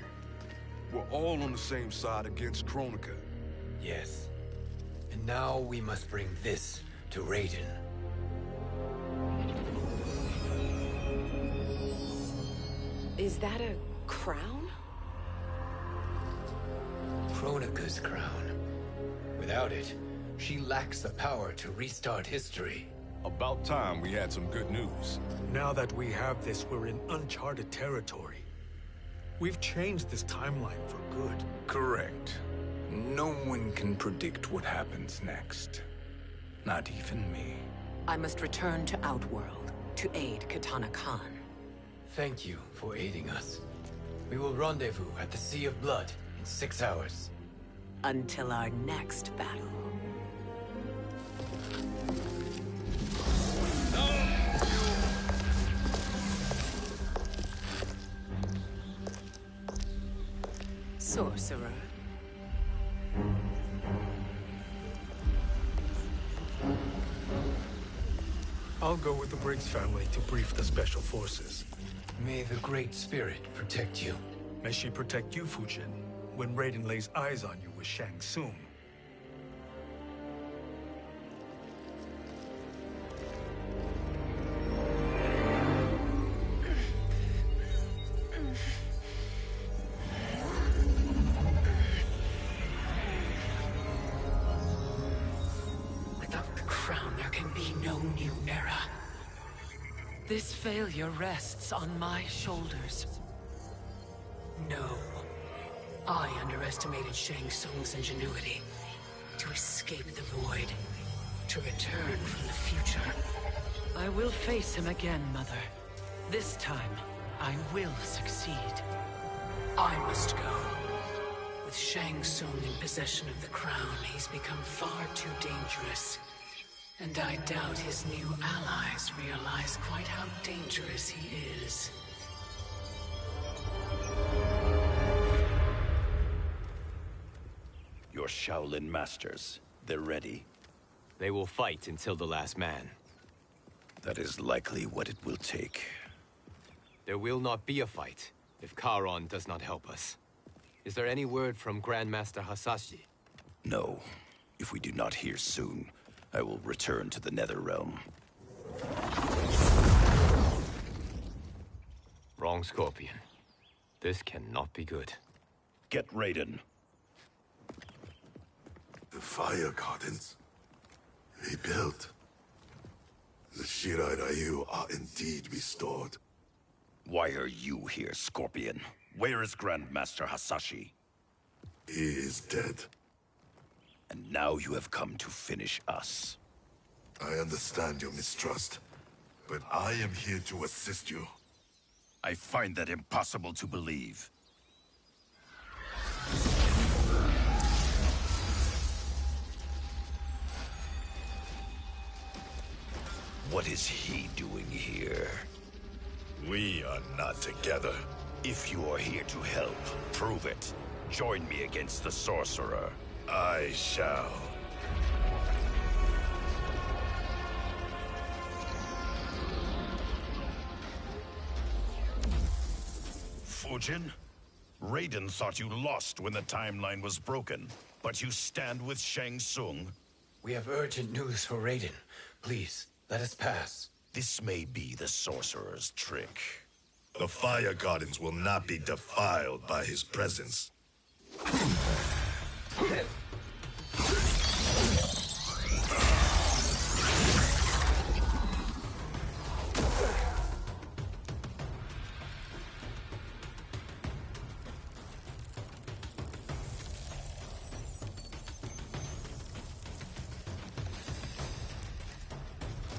We're all on the same side against Kronika. Yes. And now we must bring this to Raiden. Is that a crown? Kronika's crown. Without it, she lacks the power to restart history. About time we had some good news. Now that we have this, we're in uncharted territory. We've changed this timeline for good. Correct. No one can predict what happens next. Not even me. I must return to Outworld to aid Kitana Khan. Thank you for aiding us. We will rendezvous at the Sea of Blood in 6 hours. Until our next battle. Sorcerer. I'll go with the Briggs family to brief the Special Forces. May the Great Spirit protect you. May she protect you, Fujin, when Raiden lays eyes on you with Shang Tsung. This failure rests on my shoulders. No. I underestimated Shang Tsung's ingenuity. To escape the void. To return from the future. I will face him again, Mother. This time, I will succeed. I must go. With Shang Tsung in possession of the crown, he's become far too dangerous. And I doubt his new allies realize quite how dangerous he is. Your Shaolin masters, they're ready. They will fight until the last man. That is likely what it will take. There will not be a fight if Charon does not help us. Is there any word from Grandmaster Hasashi? No. If we do not hear soon, I will return to the Netherrealm. wrong, Scorpion. This cannot be good. Get Raiden. The fire gardens. Rebuilt. The Shirai Ryu are indeed restored. Why are you here, Scorpion? Where is Grandmaster Hasashi? He is dead. And now you have come to finish us. I understand your mistrust, but I am here to assist you. I find that impossible to believe. What is he doing here? We are not together. If you are here to help, prove it. Join me against the sorcerer. I shall. Fujin? Raiden thought you lost when the timeline was broken, but you stand with Shang Tsung. We have urgent news for Raiden. Please, let us pass. This may be the sorcerer's trick. The fire gardens will not be defiled by his presence.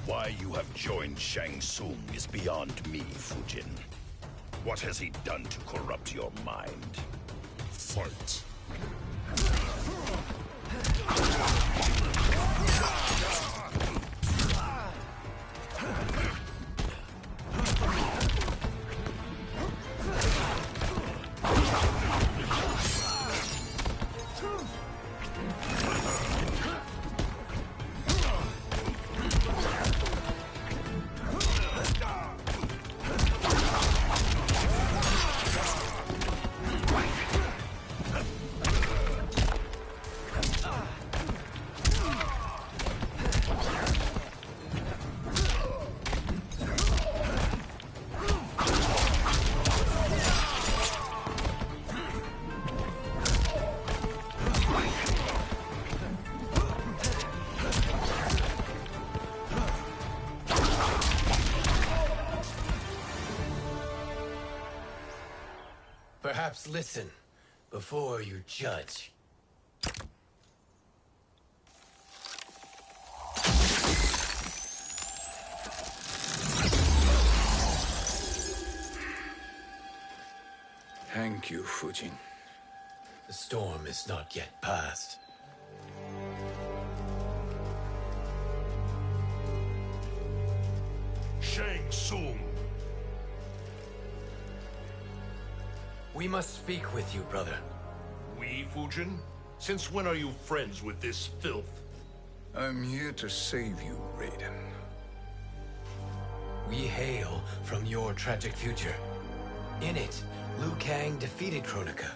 Why you have joined Shang Tsung is beyond me, Fujin. What has he done to corrupt your mind? Fight. Perhaps listen before you judge. Thank you, Fujin. The storm is not yet past. Shang Tsung. We must speak with you, brother. We, Fujin? Since when are you friends with this filth? I'm here to save you, Raiden. We hail from your tragic future. In it, Liu Kang defeated Kronika,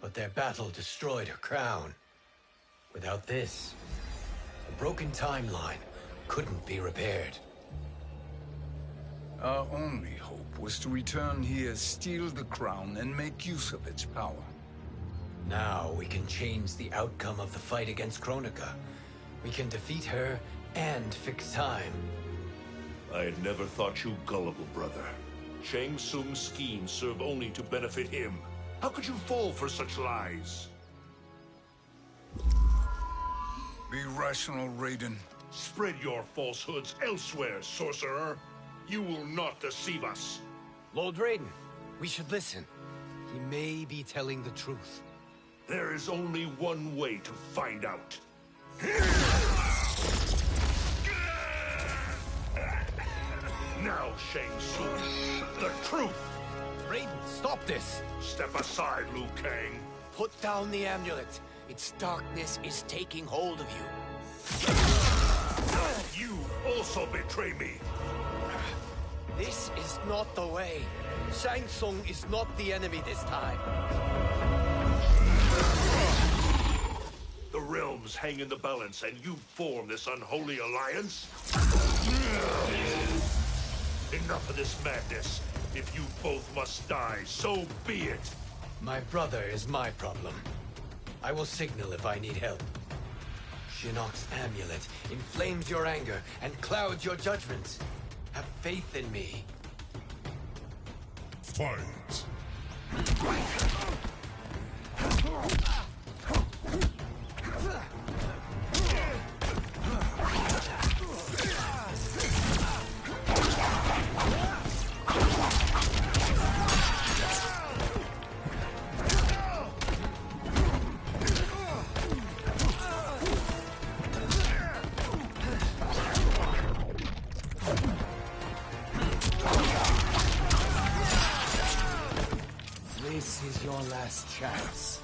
but their battle destroyed her crown. Without this, a broken timeline couldn't be repaired. Our only hope was to return here, steal the crown, and make use of its power. Now we can change the outcome of the fight against Kronika. We can defeat her and fix time. I had never thought you gullible, brother. Shang Tsung's schemes serve only to benefit him. How could you fall for such lies? Be rational, Raiden. Spread your falsehoods elsewhere, sorcerer. You will not deceive us. Lord Raiden, we should listen. He may be telling the truth. There is only one way to find out. Now, Shang Tsung, the truth! Raiden, stop this! Step aside, Liu Kang. Put down the amulet. Its darkness is taking hold of you. You also betray me. This is not the way. Shang Tsung is not the enemy this time. The realms hang in the balance, and you form this unholy alliance? Enough of this madness. If you both must die, so be it. My brother is my problem. I will signal if I need help. Shinnok's amulet inflames your anger and clouds your judgment. Have faith in me. Fight! This is your last chance.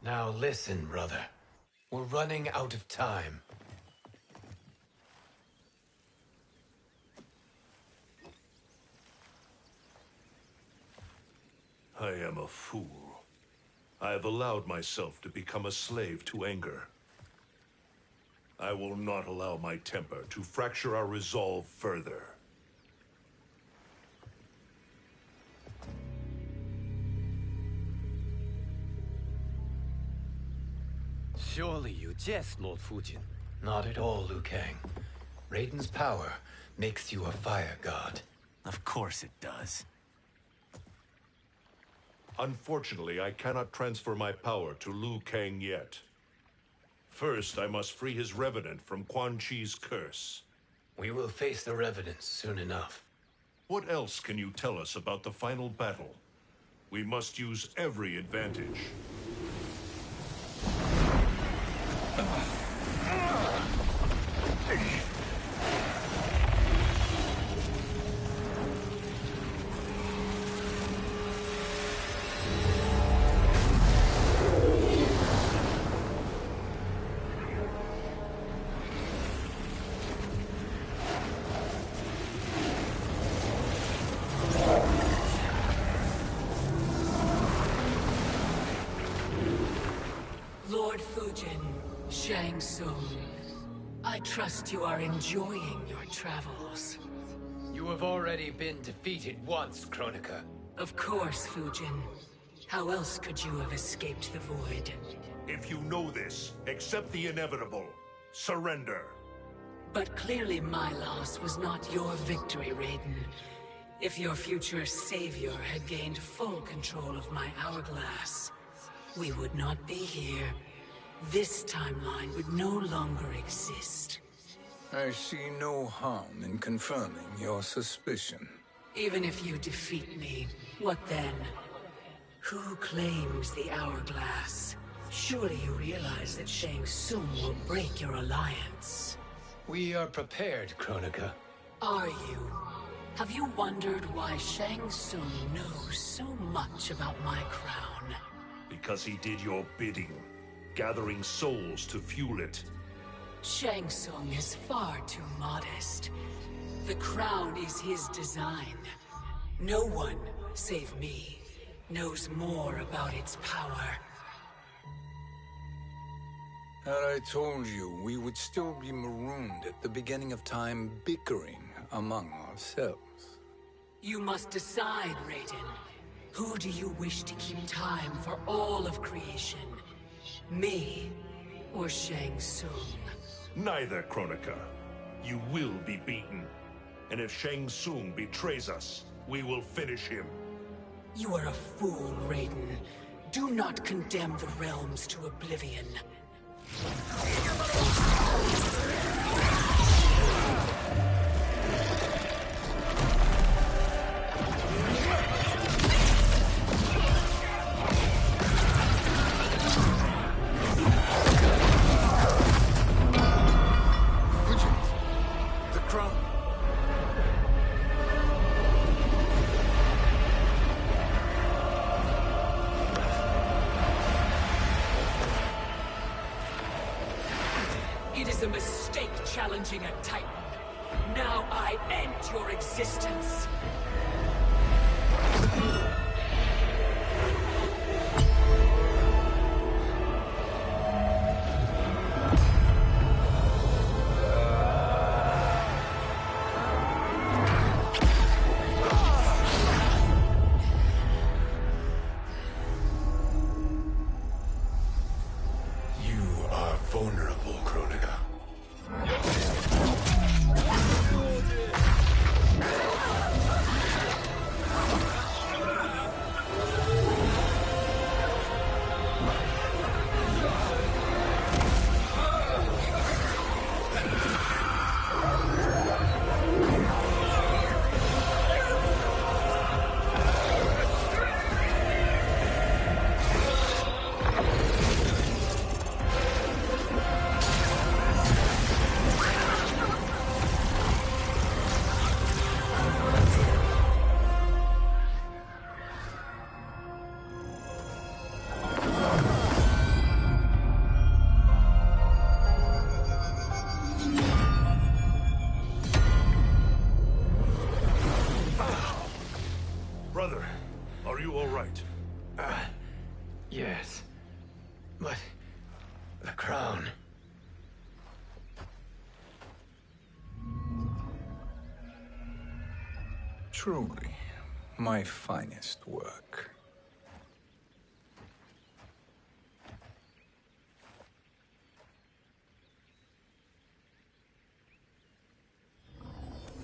Now listen, brother. We're running out of time. I am a fool. I have allowed myself to become a slave to anger. I will not allow my temper to fracture our resolve further. Surely you jest, Lord Fujin. Not at all, Liu Kang. Raiden's power makes you a fire god. Of course it does. Unfortunately, I cannot transfer my power to Liu Kang yet. First, I must free his revenant from Quan Chi's curse. We will face the revenants soon enough. What else can you tell us about the final battle? We must use every advantage. Lord Fujin, Shang Tsung, I trust you are enjoying your travels. You have already been defeated once, Kronika. Of course, Fujin. How else could you have escaped the void? If you know this, accept the inevitable. Surrender. But clearly my loss was not your victory, Raiden. If your future savior had gained full control of my hourglass, we would not be here. This timeline would no longer exist. I see no harm in confirming your suspicion. Even if you defeat me, what then? Who claims the hourglass? Surely you realize that Shang Tsung will break your alliance. We are prepared, Kronika. Are you? Have you wondered why Shang Tsung knows so much about my crown? Because he did your bidding, gathering souls to fuel it. Shang Tsung is far too modest. The crown is his design. No one, save me, knows more about its power. Had I told you, we would still be marooned at the beginning of time, bickering among ourselves. You must decide, Raiden. Who do you wish to keep time for all of creation? Me or Shang Tsung? Neither, Kronika. You will be beaten. And if Shang Tsung betrays us, we will finish him. You are a fool, Raiden. Do not condemn the realms to oblivion. was a mistake challenging a Titan. Now I end your existence. Vulnerable, Kronika. Brother, are you all right? Yes. But the crown. Truly, my finest work.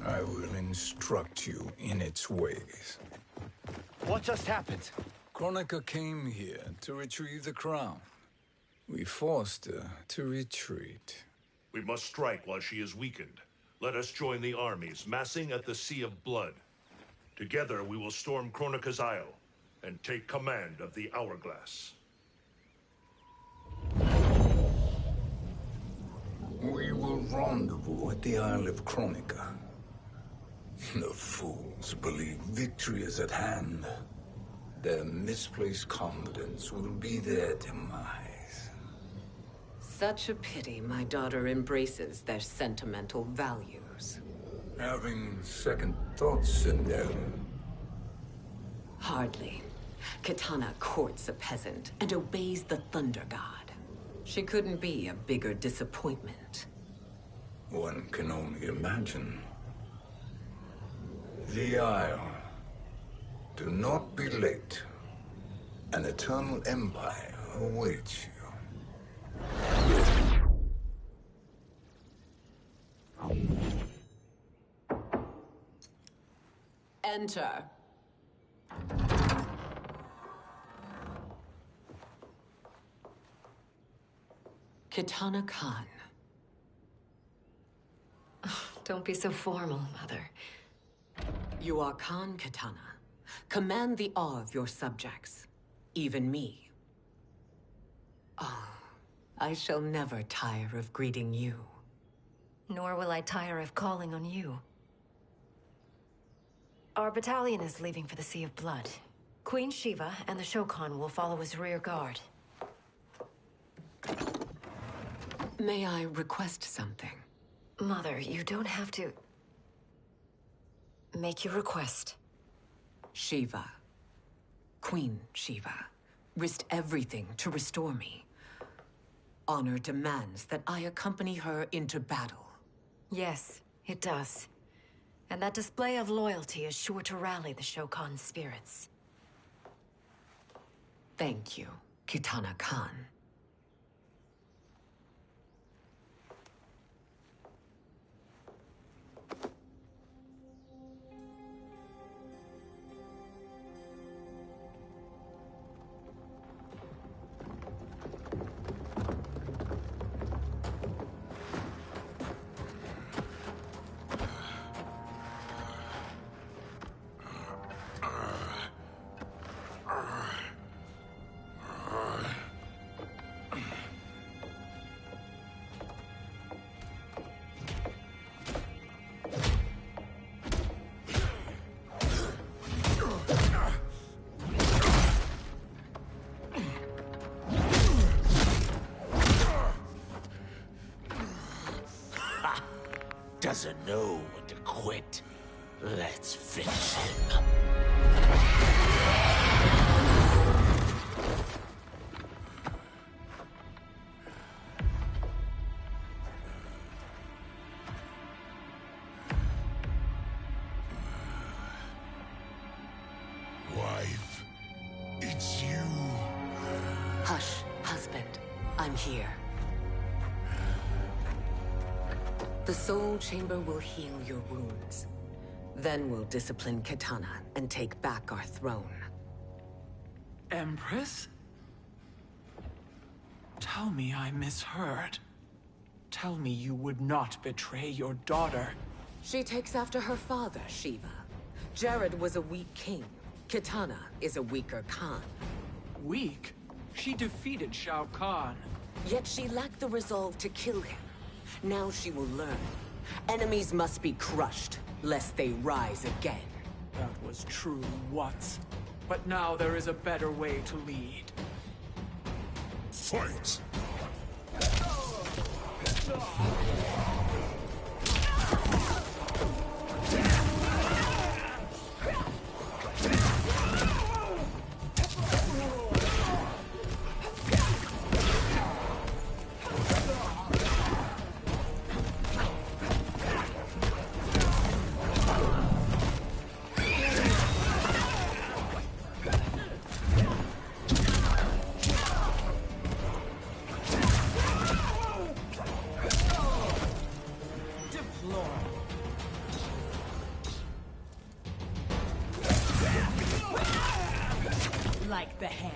I will instruct you in its ways. What just happened? Kronika came here to retrieve the crown. We forced her to retreat. We must strike while she is weakened. Let us join the armies, massing at the Sea of Blood. Together we will storm Kronika's Isle and take command of the Hourglass. We will rendezvous at the Isle of Kronika. The fools believe victory is at hand. Their misplaced confidence will be their demise. Such a pity my daughter embraces their sentimental values. Having second thoughts in them. Hardly. Kitana courts a peasant and obeys the Thunder God. She couldn't be a bigger disappointment. One can only imagine. The Isle. Do not be late. An eternal empire awaits you. Enter. Kitana Khan. Don't be so formal, Mother. You are Khan Kitana. Command the awe of your subjects. Even me. Oh, I shall never tire of greeting you. Nor will I tire of calling on you. Our battalion is leaving for the Sea of Blood. Queen Shiva and the Shokan will follow as rear guard. May I request something? Mother, you don't have to... make your request. Shiva. Queen Shiva. Risked everything to restore me. Honor demands that I accompany her into battle. Yes, it does. And that display of loyalty is sure to rally the Shokan's spirits. Thank you, Kitana Khan. doesn't know when to quit. Let's finish him. Wife, it's you. Hush, husband. I'm here. The Soul Chamber will heal your wounds. Then we'll discipline Kitana and take back our throne. Empress? Tell me I misheard. Tell me you would not betray your daughter. She takes after her father, Shiva. Jared was a weak king. Kitana is a weaker Khan. Weak? She defeated Shao Kahn. Yet she lacked the resolve to kill him. Now she will learn. Enemies must be crushed, lest they rise again. That was true once. But now there is a better way to lead. Fight! Like the hand.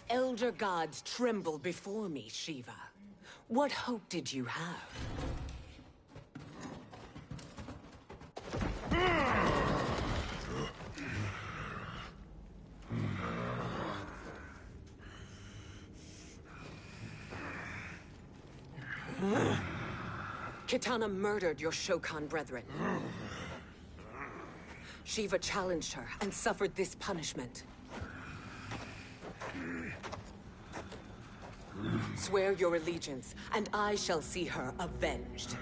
Elder gods tremble before me, Shiva. What hope did you have? Kitana murdered your Shokan brethren. Shiva challenged her and suffered this punishment. Swear your allegiance, and I shall see her avenged.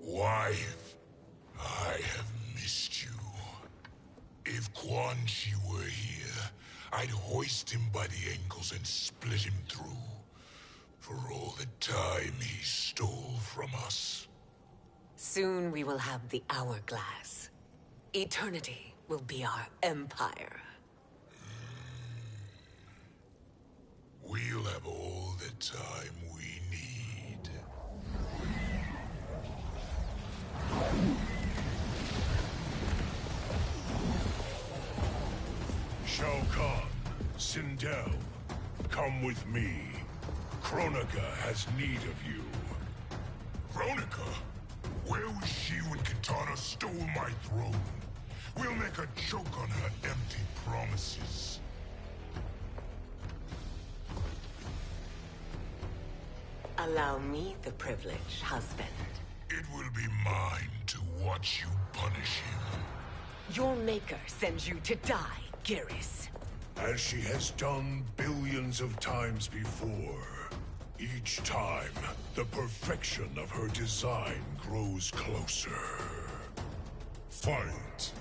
Wife, I have missed you. If Quan Chi were here, I'd hoist him by the ankles and split him through. For all the time he stole from us. Soon we will have the hourglass. Eternity will be our empire. We'll have all the time we need. Shao Kahn, Sindel, come with me. Kronika has need of you. Kronika? Where was she when Kitana stole my throne? We'll make a joke on her empty promises. Allow me the privilege, husband. It will be mine to watch you punish him. Your maker sends you to die, Geras. as she has done billions of times before. Each time, the perfection of her design grows closer. Fight!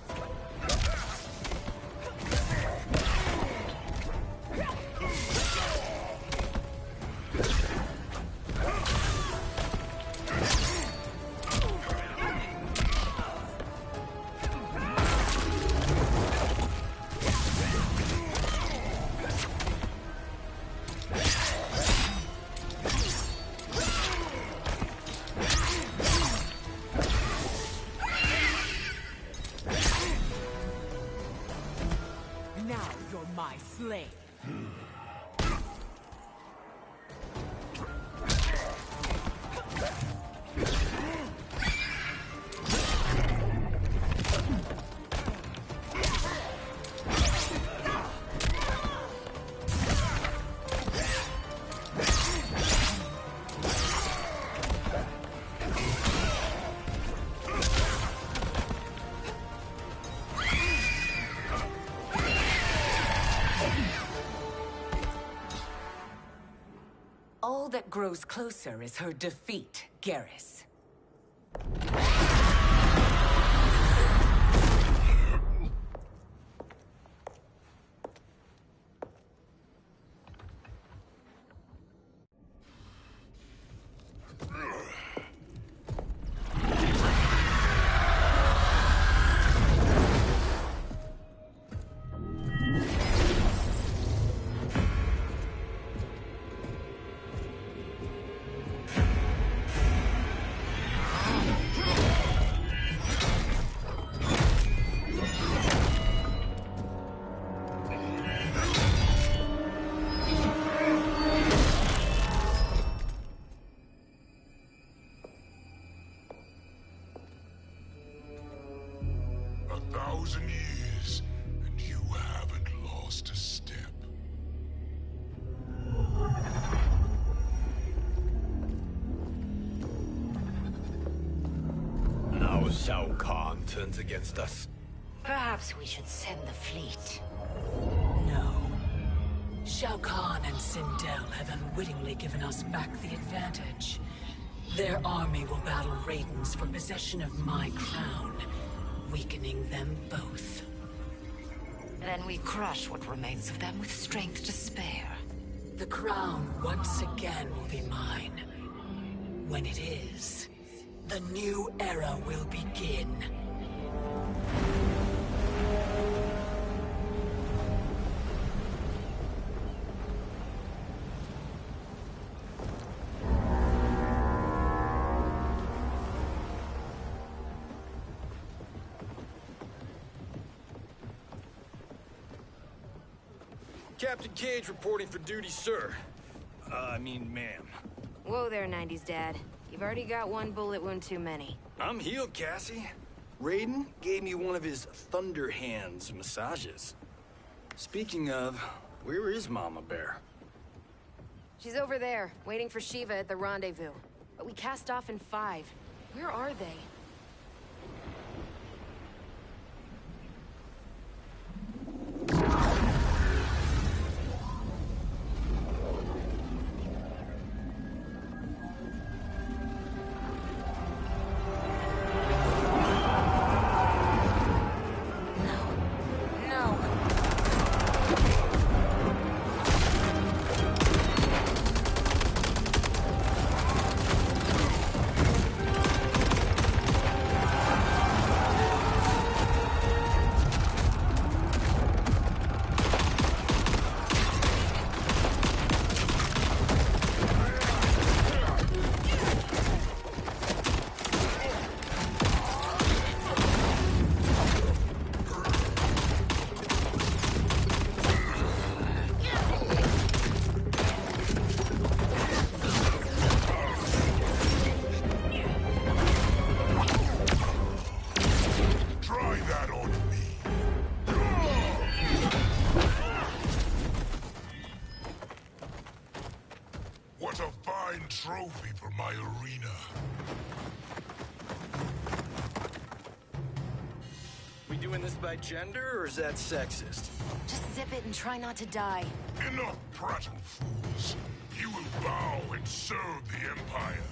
Now you're my slave. All that grows closer is her defeat, Garrus. Years, and you haven't lost a step. Now Shao Kahn turns against us. Perhaps we should send the fleet. No. Shao Kahn and Sindel have unwittingly given us back the advantage. Their army will battle Raidens for possession of my crown, weakening them both. Then we crush what remains of them with strength to spare. The crown once again will be mine. When it is, the new era will begin. Captain Cage reporting for duty, sir. I mean, ma'am. Whoa there, 90s dad. You've already got one bullet wound too many. I'm healed, Cassie. Raiden gave me one of his Thunder Hands massages. Speaking of, where is Mama Bear? She's over there, waiting for Shiva at the rendezvous. But we cast off in 5. Where are they? Trophy for my arena. We do doing this by gender, or is that sexist? Just zip it and try not to die. Enough prattle, fools. You will bow and serve the Empire.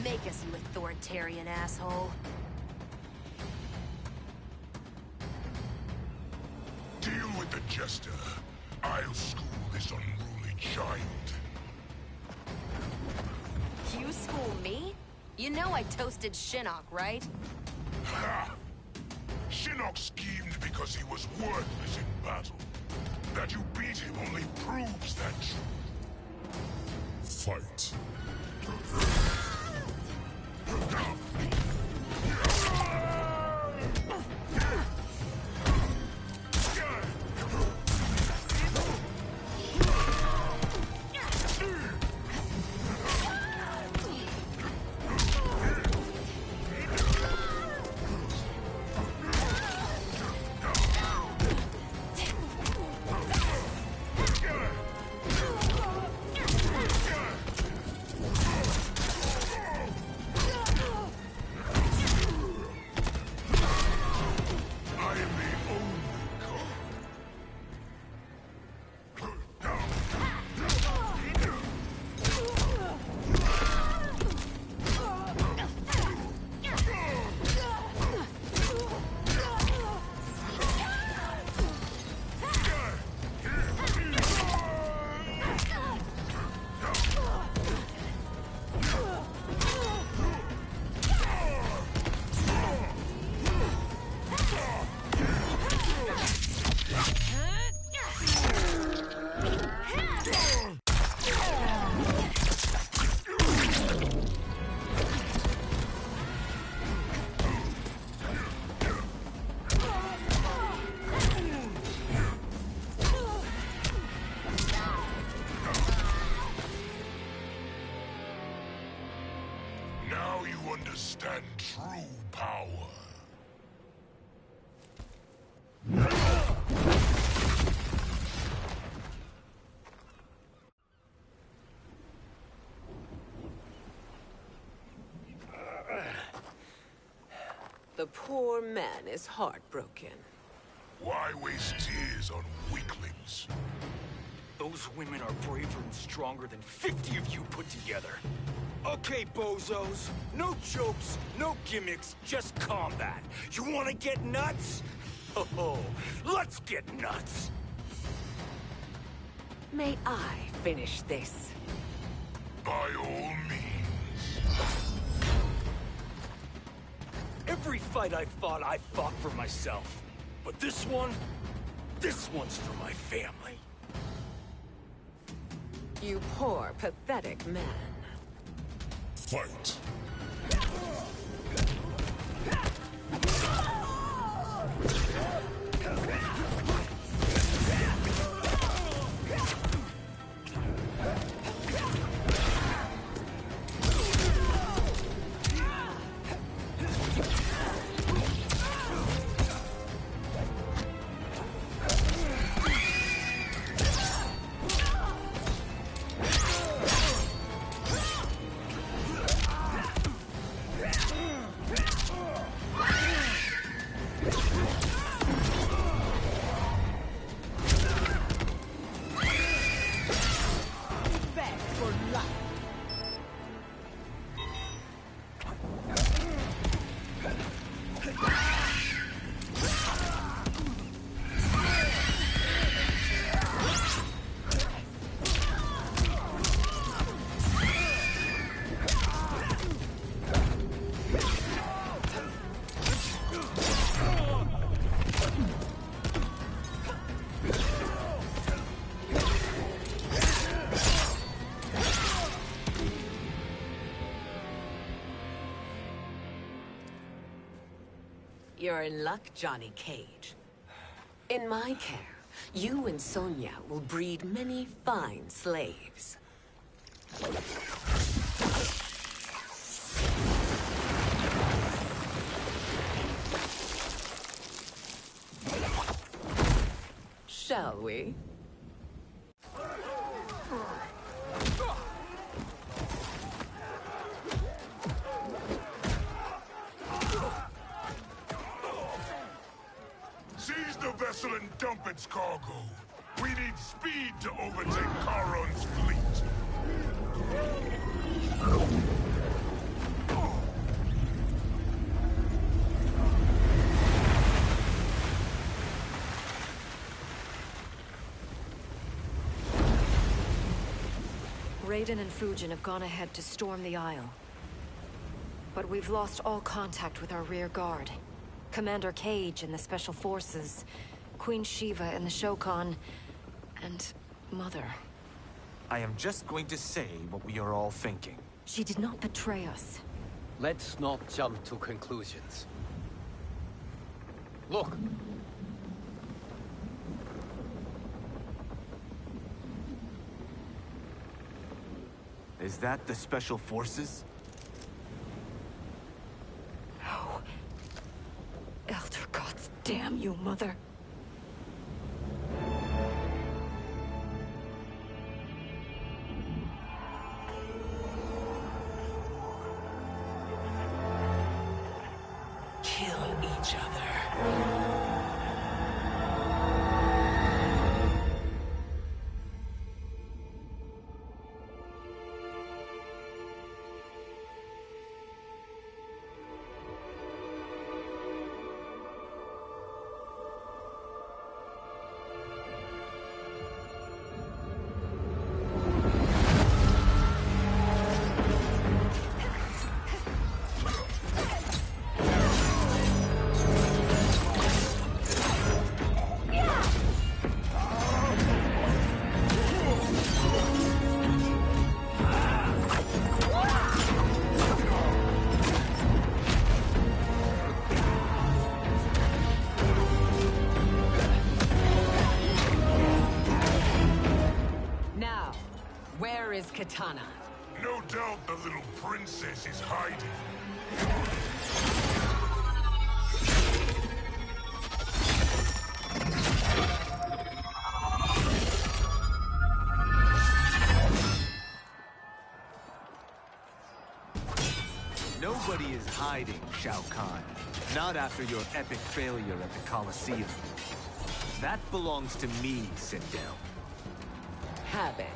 Make us, you authoritarian asshole. Deal with the Jester. I'll school this unruly child. You school me? You know I toasted Shinnok, right? Ha! Shinnok schemed because he was worthless in battle. That you beat him only proves that truth. Fight. Now you understand true power. The poor man is heartbroken. Why waste tears on weaklings? Those women are braver and stronger than 50 of you put together. Okay, bozos. No jokes, no gimmicks, just combat. You wanna get nuts? Oh, let's get nuts! May I finish this? By all means. Every fight I fought for myself. But this one's for my family. You poor, pathetic man. Fight. You're in luck, Johnny Cage. In my care, you and Sonya will breed many fine slaves. Shall we? Seize the vessel and dump its cargo. We need speed to overtake Charon's fleet. Raiden and Fujin have gone ahead to storm the Isle. But we've lost all contact with our rear guard. Commander Cage and the Special Forces, Queen Shiva and the Shokan, and Mother. I am just going to say what we are all thinking. She did not betray us. Let's not jump to conclusions. Look! Is that the Special Forces? No. Elder gods, damn you, Mother. Kill each other. Where is Katana? No doubt the little princess is hiding. Nobody is hiding, Shao Kahn. Not after your epic failure at the Colosseum. That belongs to me, Sindel. Have it.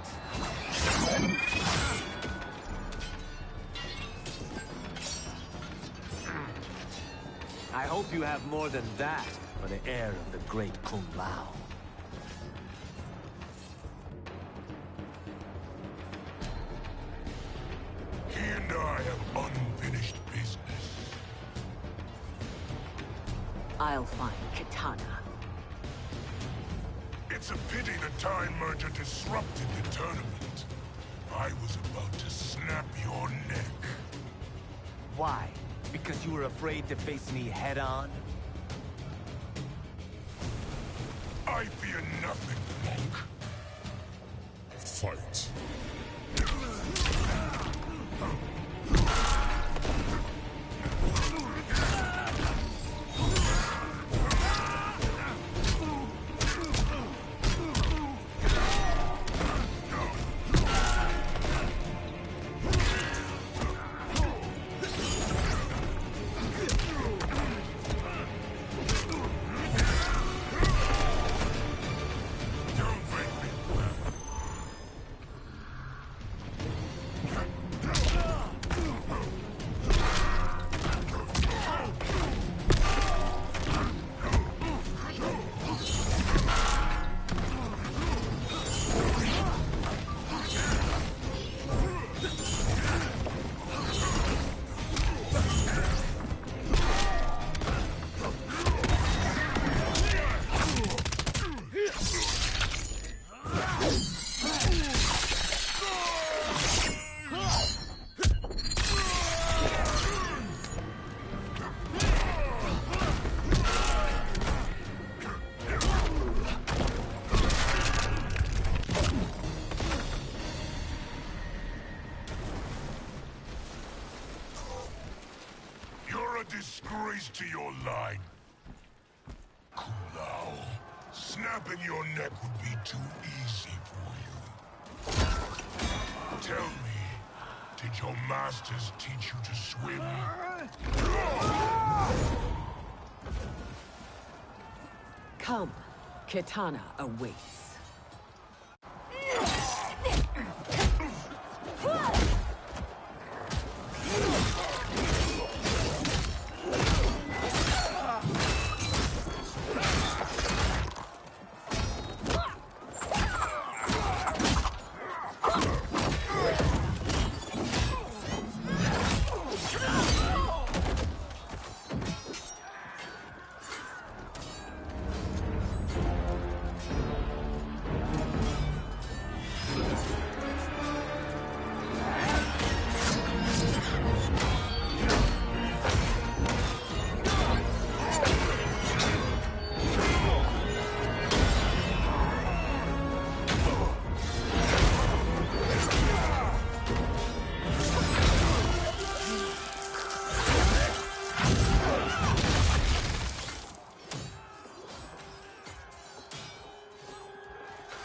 I hope you have more than that for the heir of the great Kung Lao. He and I have unfinished business. I'll find Katana. It's a pity the Time Merger disrupted the tournament. I was about to snap your neck. Why? Because you were afraid to face me head-on? I fear nothing, monk. Fight. Disgrace to your line. Kung Lao, snapping your neck would be too easy for you. Tell me, did your masters teach you to swim? Come, Kitana awaits.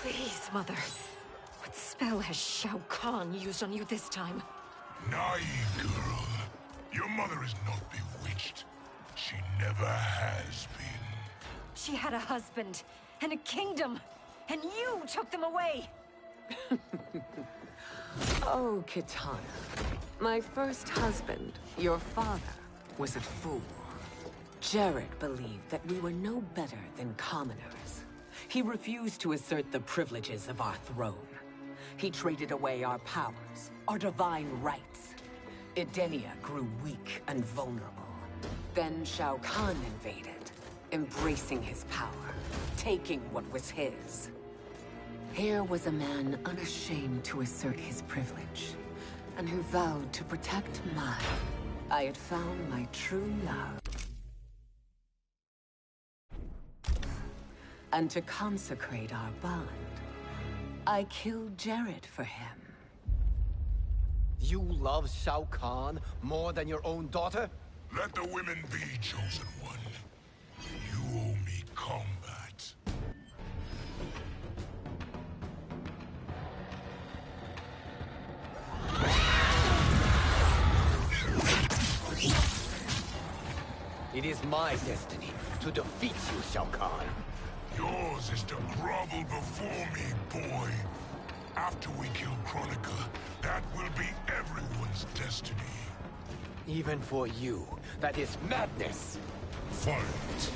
Please, Mother. What spell has Shao Kahn used on you this time? Naive girl. Your mother is not bewitched. She never has been. She had a husband and a kingdom, and you took them away! Oh, Kitana. My first husband, your father, was a fool. Jared believed that we were no better than commoners. He refused to assert the privileges of our throne. He traded away our powers, our divine rights. Edenia grew weak and vulnerable. Then Shao Kahn invaded, embracing his power, taking what was his. Here was a man unashamed to assert his privilege, and who vowed to protect mine. I had found my true love. And to consecrate our bond, I killed Jared for him. You love Shao Kahn more than your own daughter? Let the women be, chosen one. You owe me combat. It is my destiny to defeat you, Shao Kahn. Yours is to grovel before me, boy. After we kill Kronika, that will be everyone's destiny. Even for you, that is madness. Fight.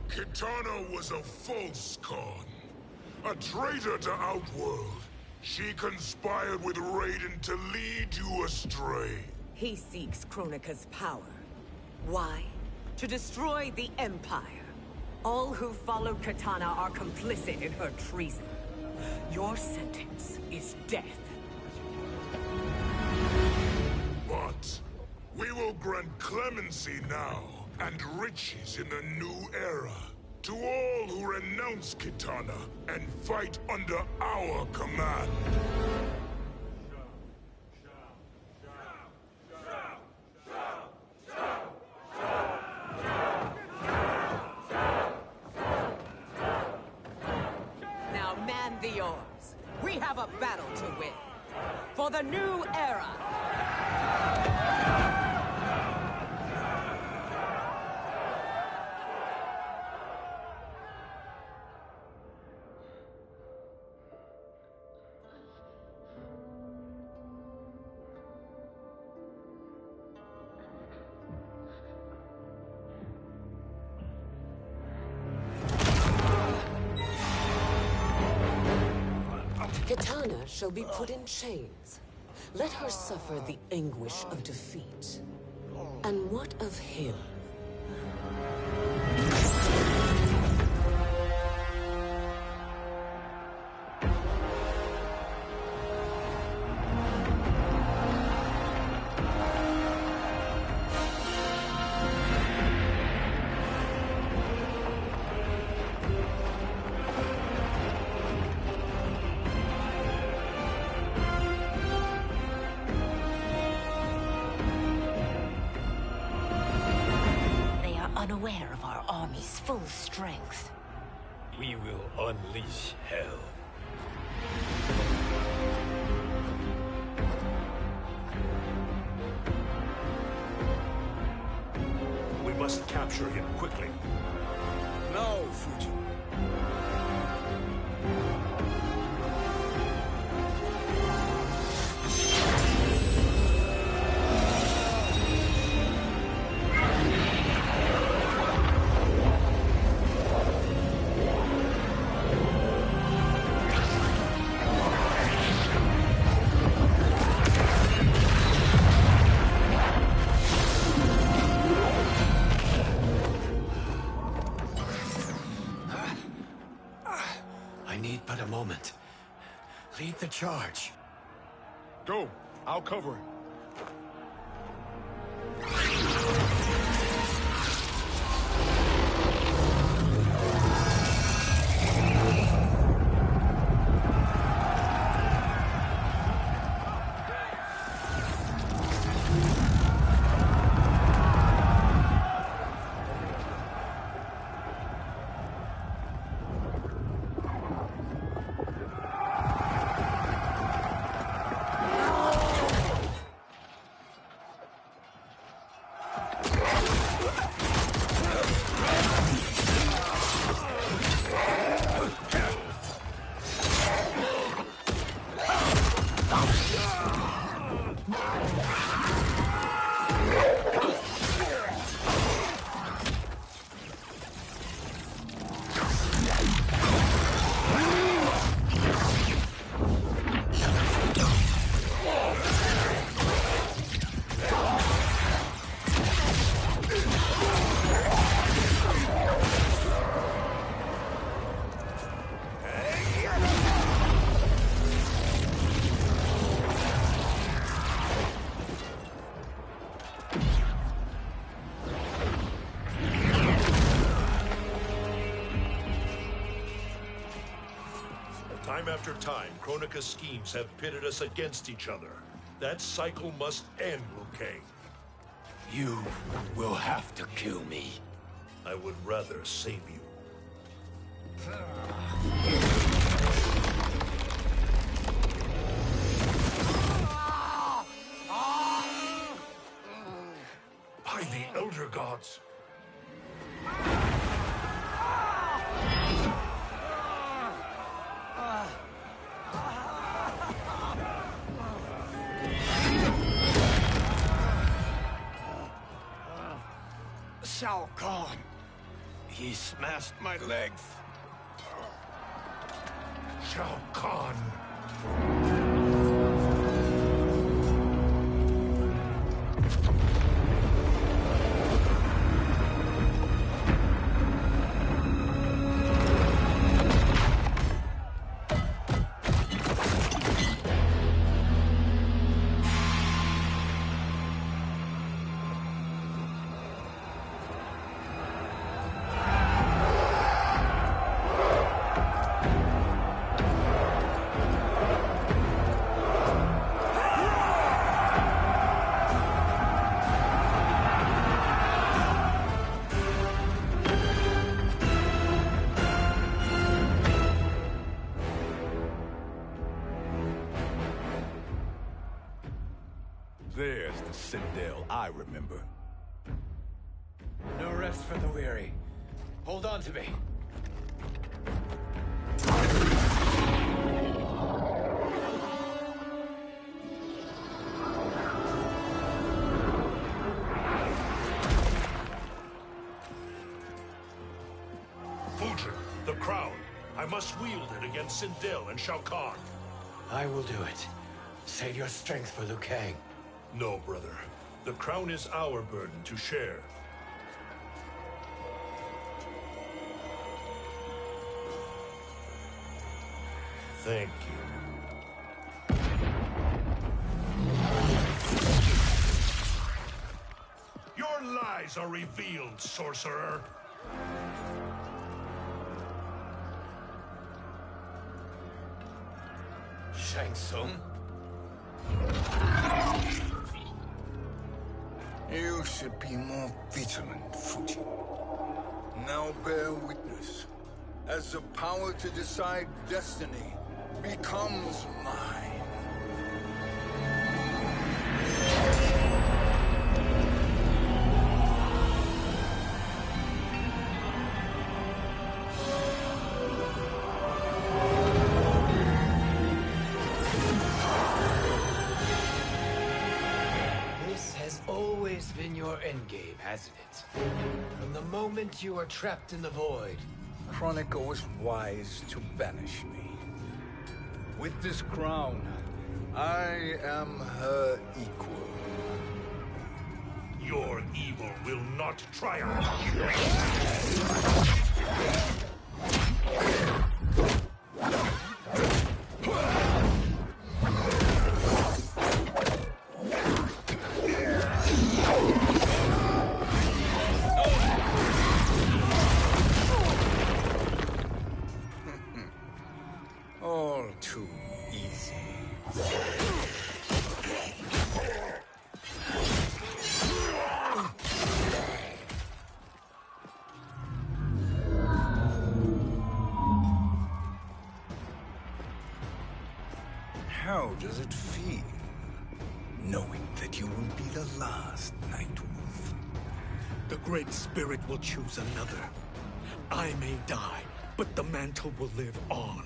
Kitana was a false Khan, a traitor to Outworld. She conspired with Raiden to lead you astray. He seeks Kronika's power. Why? to destroy the Empire. All who followed Kitana are complicit in her treason. Your sentence is death. But we will grant clemency now and riches in the new era to all who renounce Kitana and fight under our command. Now man the oars. We have a battle to win. For the new era. Kitana shall be put in chains. Let her suffer the anguish of defeat. And what of him? Unaware of our army's full strength. We will unleash hell. We must capture him quickly. Now, Fujin. I need but a moment. Lead the charge. Go. I'll cover it. Time after time, Kronika's schemes have pitted us against each other. That cycle must end, Liu Kang. You will have to kill me. I would rather save you. By the Elder Gods. Shao Kahn. He smashed my legs. Shao Kahn. Citadel I remember. No rest for the weary. Hold on to me. Fujin, the crown. I must wield it against Sindel and Shao Kahn. I will do it. Save your strength for Liu Kang. No, brother. The crown is our burden to share. Thank you. Your lies are revealed, sorcerer. Shang Tsung? You should be more vigilant, Fujin. Now bear witness, as the power to decide destiny becomes mine. This has always been your endgame, hasn't it? From the moment you were trapped in the void. Kronika was wise to banish me. With this crown, I am her equal. Your evil will not triumph. All too easy. How does it feel, knowing that you will be the last Nightwolf? The Great Spirit will choose another. I may die, but the mantle will live on.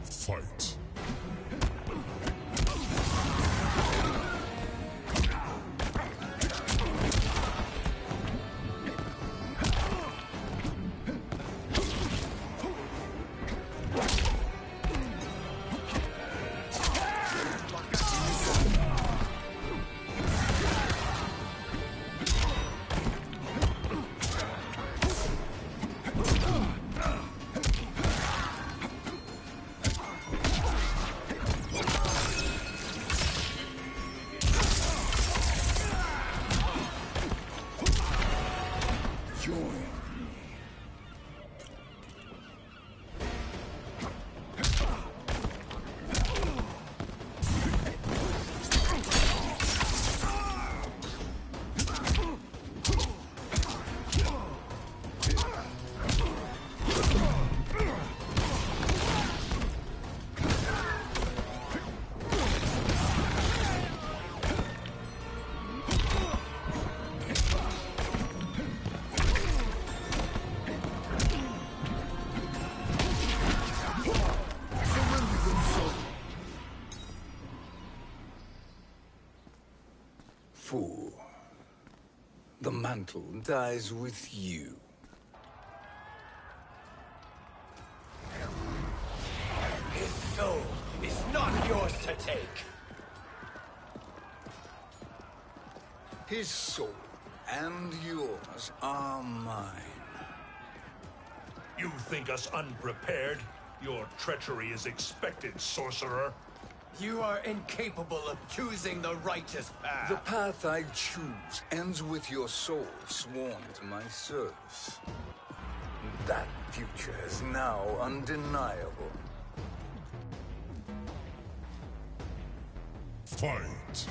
Fight. Fool. The mantle dies with you. His soul is not yours to take. His soul and yours are mine. You think us unprepared? Your treachery is expected, sorcerer. You are incapable of choosing the righteous path. The path I choose ends with your soul sworn to my service. That future is now undeniable. Fight.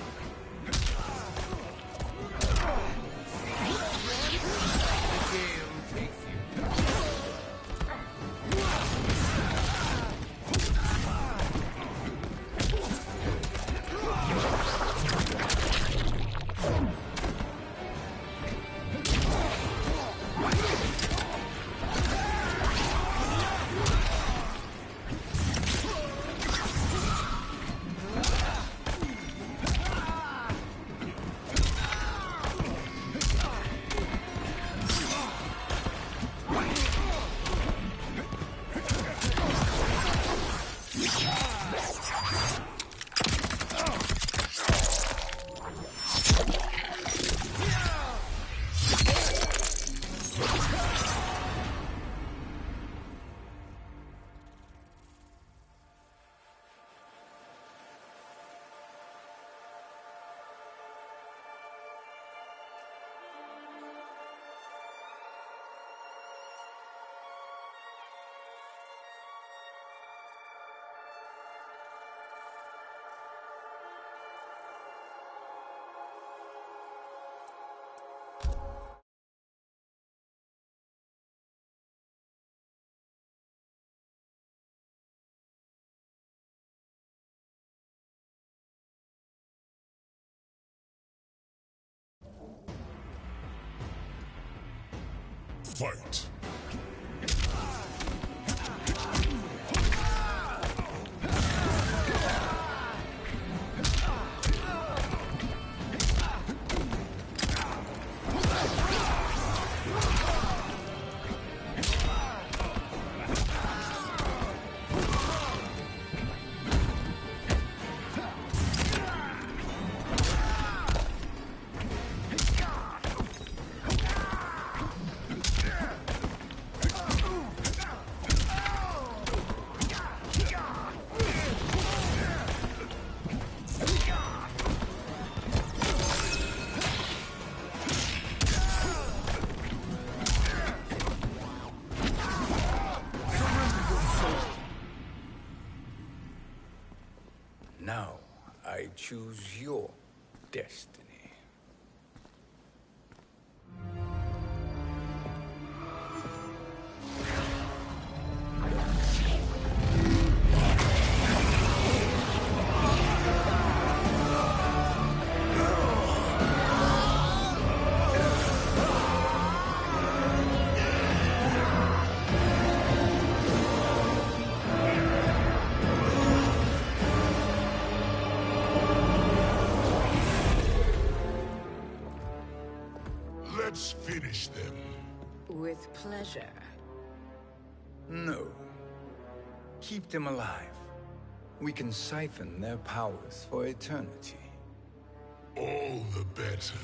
Fight! Now, I choose your destiny. Let's finish them. With pleasure. No. Keep them alive. We can siphon their powers for eternity. All the better.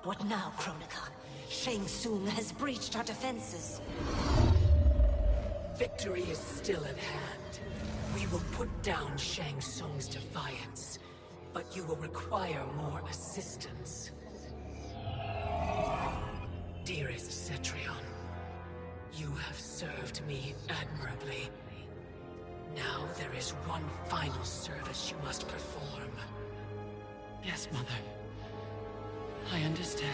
What now, Kronika? Shang Tsung has breached our defenses. Victory is still at hand. We will put down Shang Tsung's defiance, but you will require more assistance. Dearest Cetrion, you have served me admirably. Now there is one final service you must perform. Yes, Mother. I understand.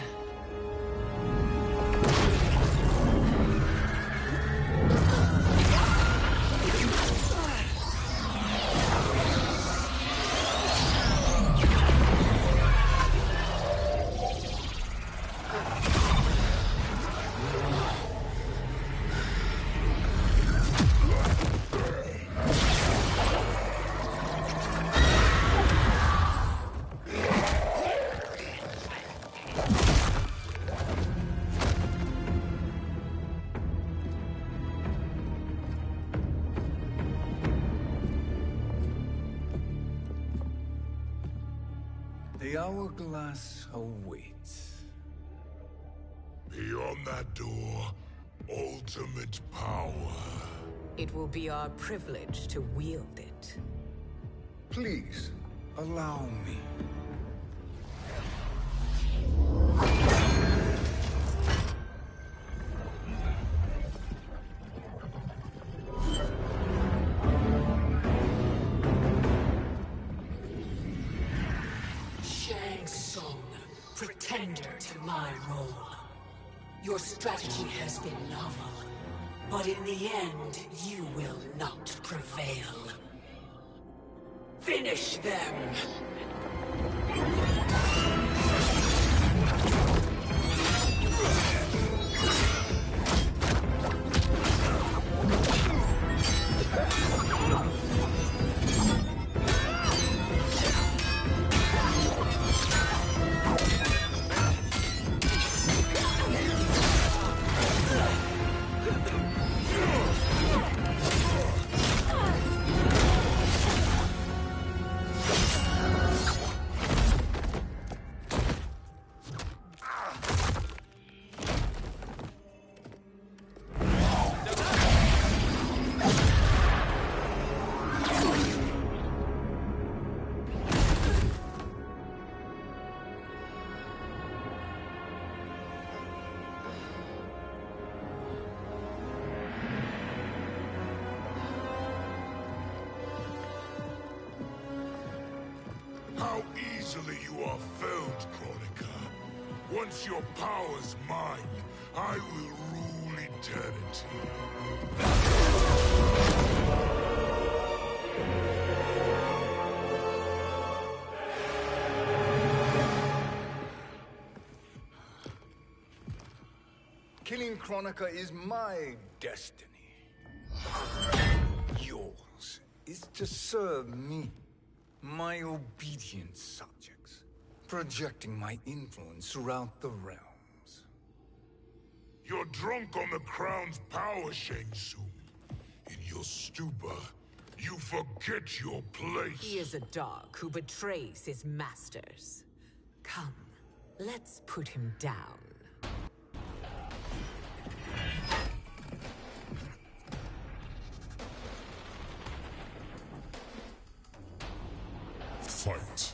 The hourglass awaits. Beyond that door, ultimate power. It will be our privilege to wield it. Please, allow me. Shang Tsung, pretender to my role. Your strategy has been novel, but in the end, you will not prevail. Finish them! Once your power's mine, I will rule eternity. Killing Kronika is my destiny. Yours is to serve me, my obedient subjects, projecting my influence throughout the realms. You're drunk on the Crown's power, Shang Tsung. In your stupor, you forget your place. He is a dog who betrays his masters. Come, let's put him down. Fight.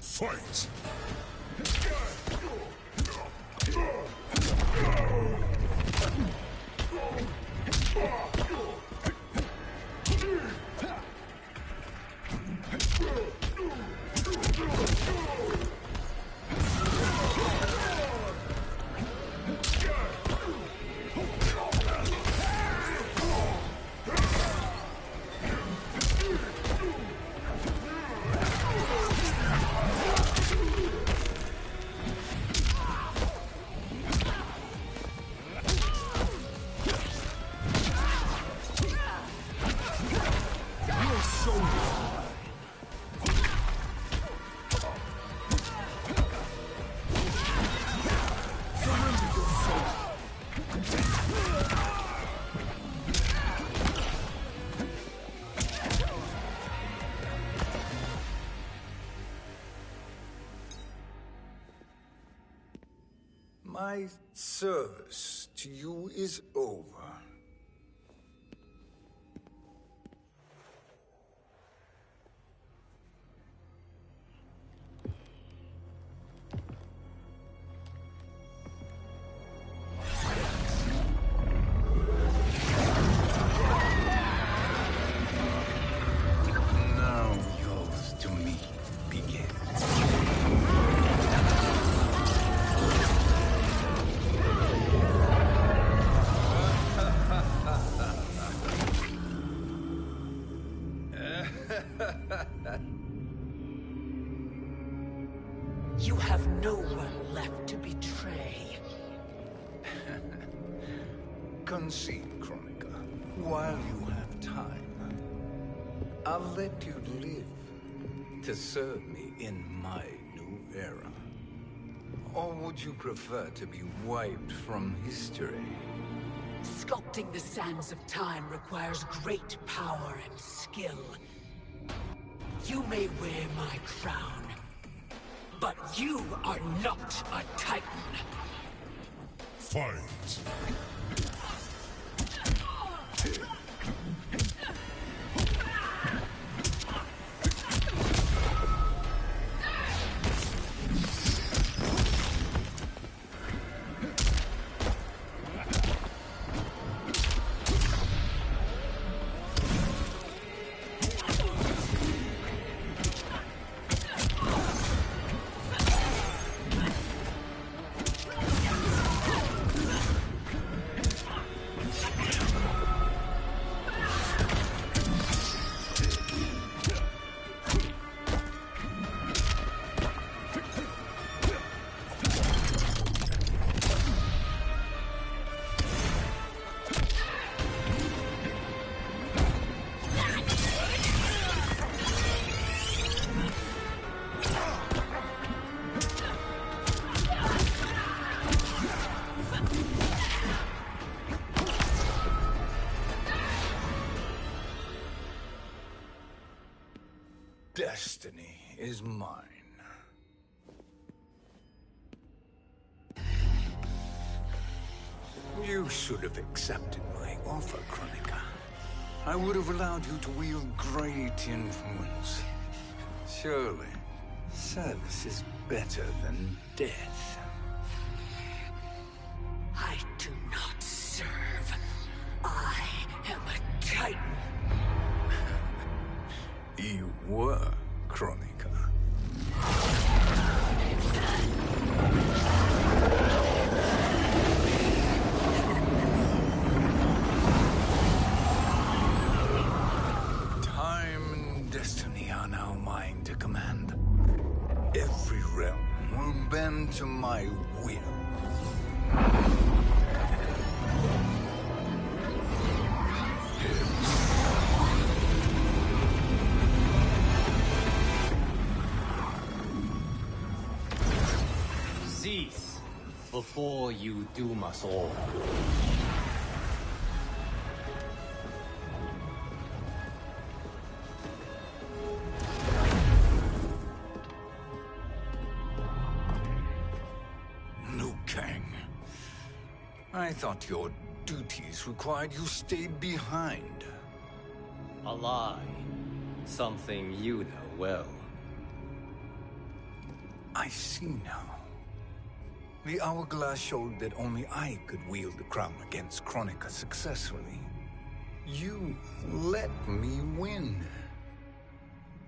Fight! My service to you is over. Now yours to me begins. You have no one left to betray. Concede, Kronika, while you have time. I'll let you live to serve me in my new era. Or would you prefer to be wiped from history? Sculpting the sands of time requires great power and skill. You may wear my crown, But you are not a Titan. Fight! Destiny is mine. You should have accepted my offer, Kronika. I would have allowed you to wield great influence. Surely, service is better than death. I do not serve. I am a Titan. You were, Kronika. Time and destiny are now mine to command. Every realm will bend to my will. Cease before you doom us all. No, Kang. I thought your duties required you stay behind. A lie. Something you know well. I see now. The hourglass showed that only I could wield the crown against Kronika successfully. You let me win.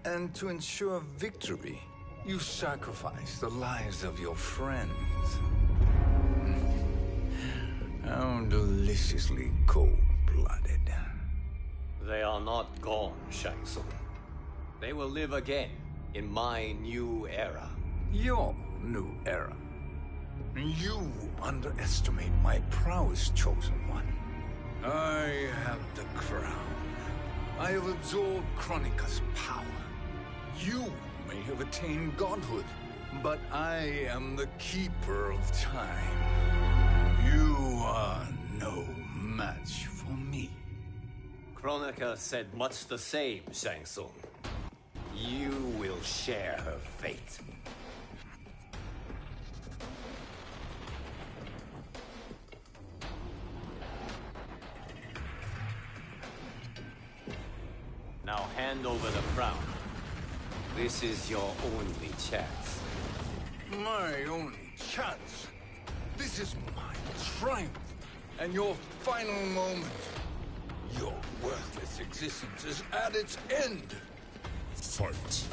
And to ensure victory, you sacrificed the lives of your friends. How deliciously cold-blooded. They are not gone, Shang Tsung. They will live again in my new era. Your new era. You underestimate my prowess, Chosen One. I have the crown. I have absorbed Kronika's power. You may have attained godhood, but I am the keeper of time. You are no match for me. Kronika said much the same, Shang Tsung. You will share her fate. Now hand over the crown. This is your only chance. My only chance? This is my triumph, and your final moment. Your worthless existence is at its end. Fight.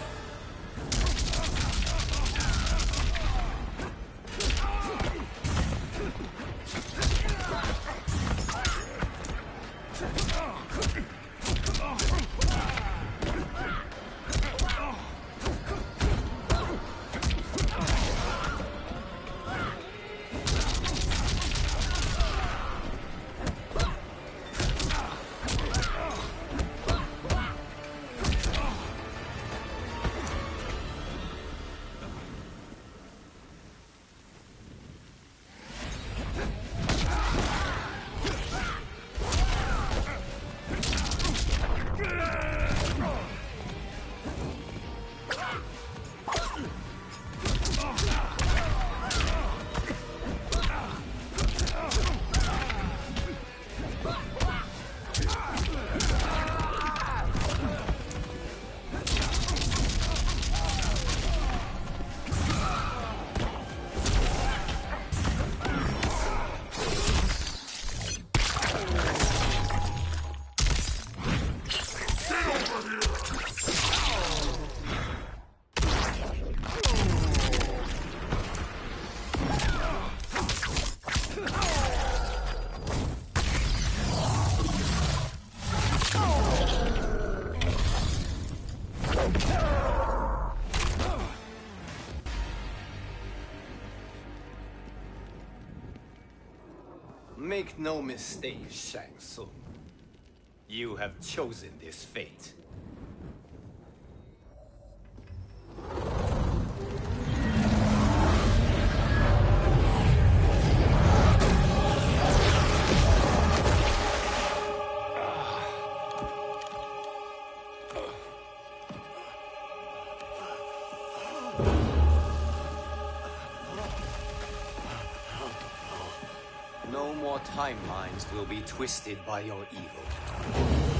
make no mistake, Shang Tsung. You have chosen this fate. No more timelines will be twisted by your evil.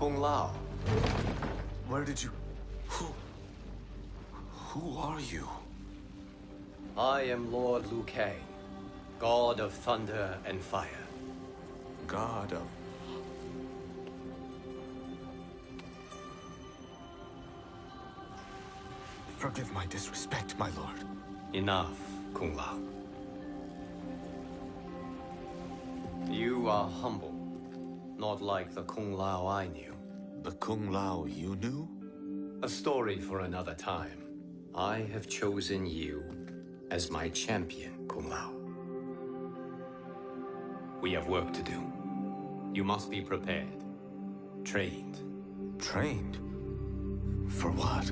Kung Lao. Where did you... Who are you? I am Lord Liu Kang, God of Thunder and Fire. God of... Forgive my disrespect, my lord. Enough, Kung Lao. You are humble, not like the Kung Lao I knew. The Kung Lao you knew? A story for another time. I have chosen you as my champion, Kung Lao. We have work to do. You must be prepared. Trained. Trained? For what?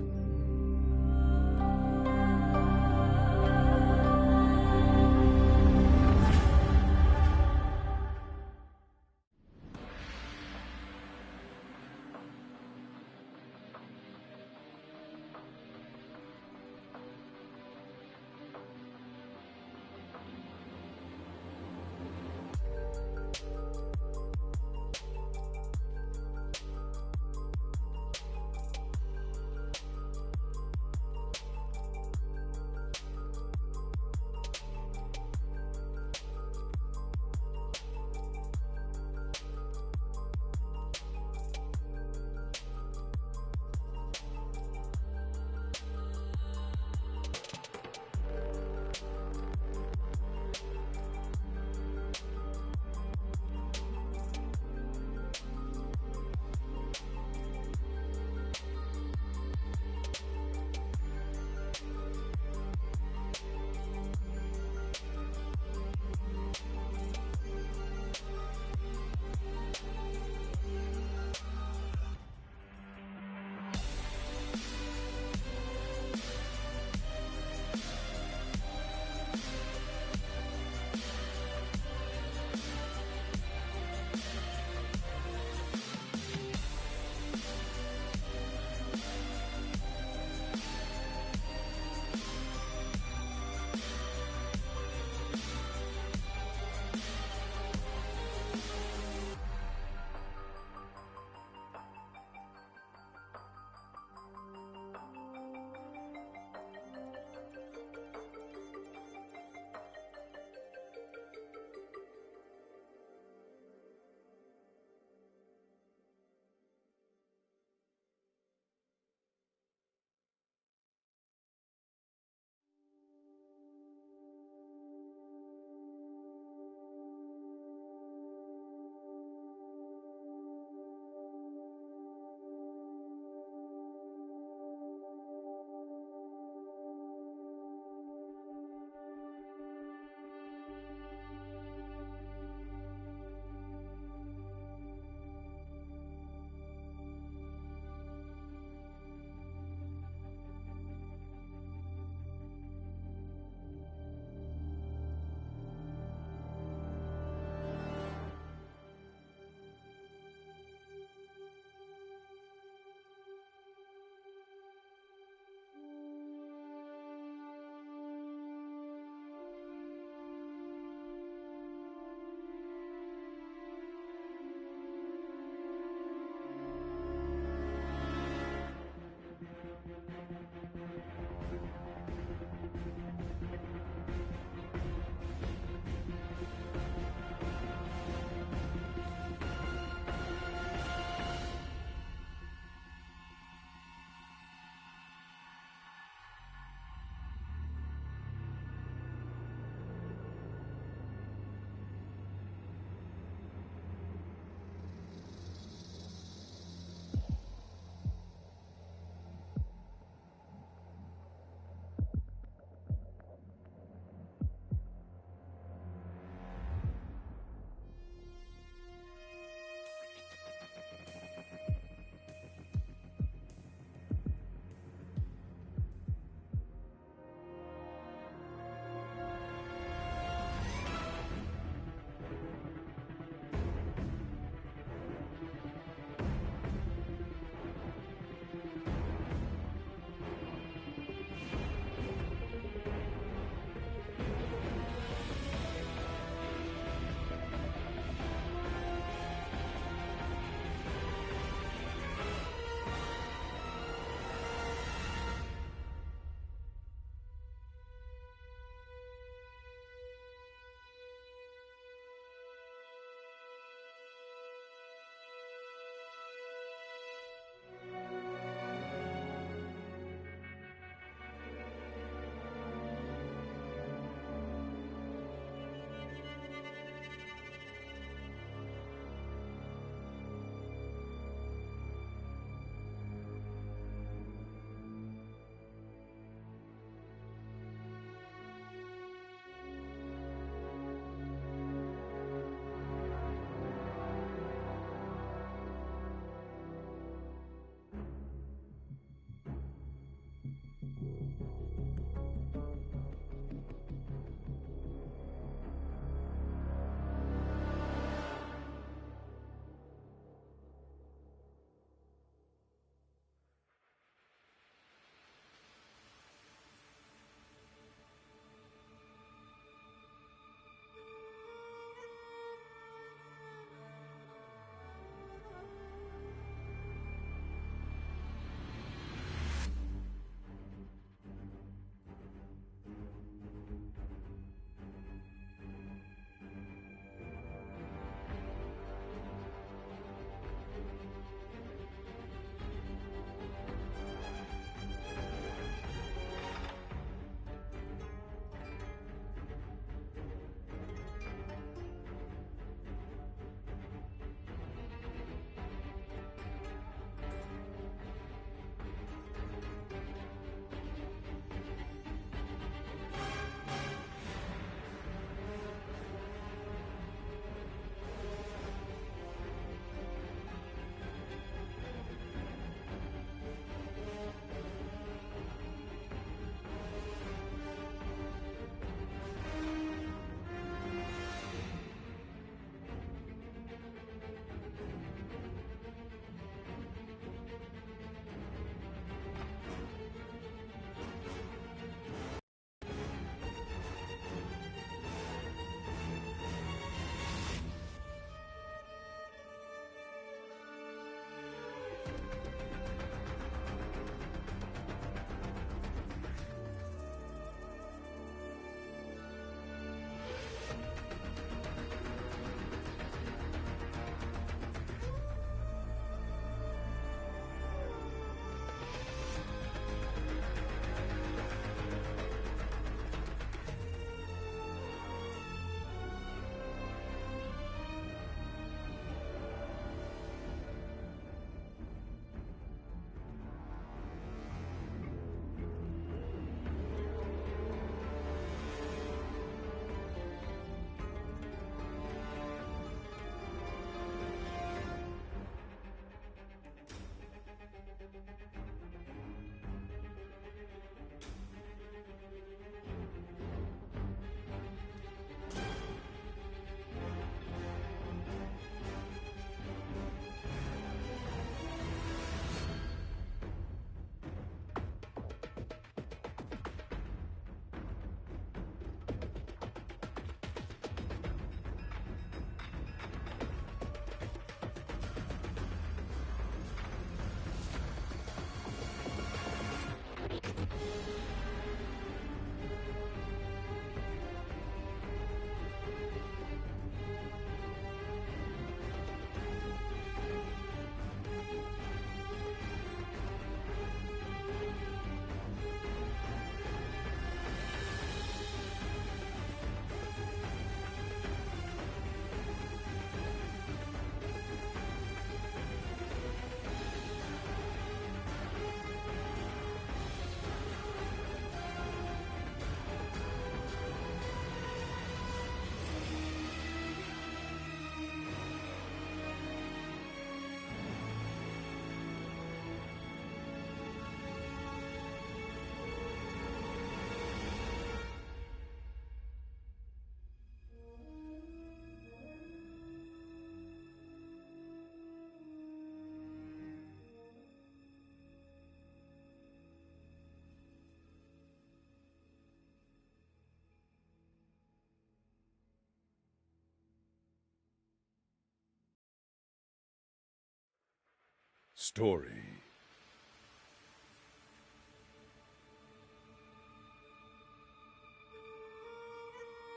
Story.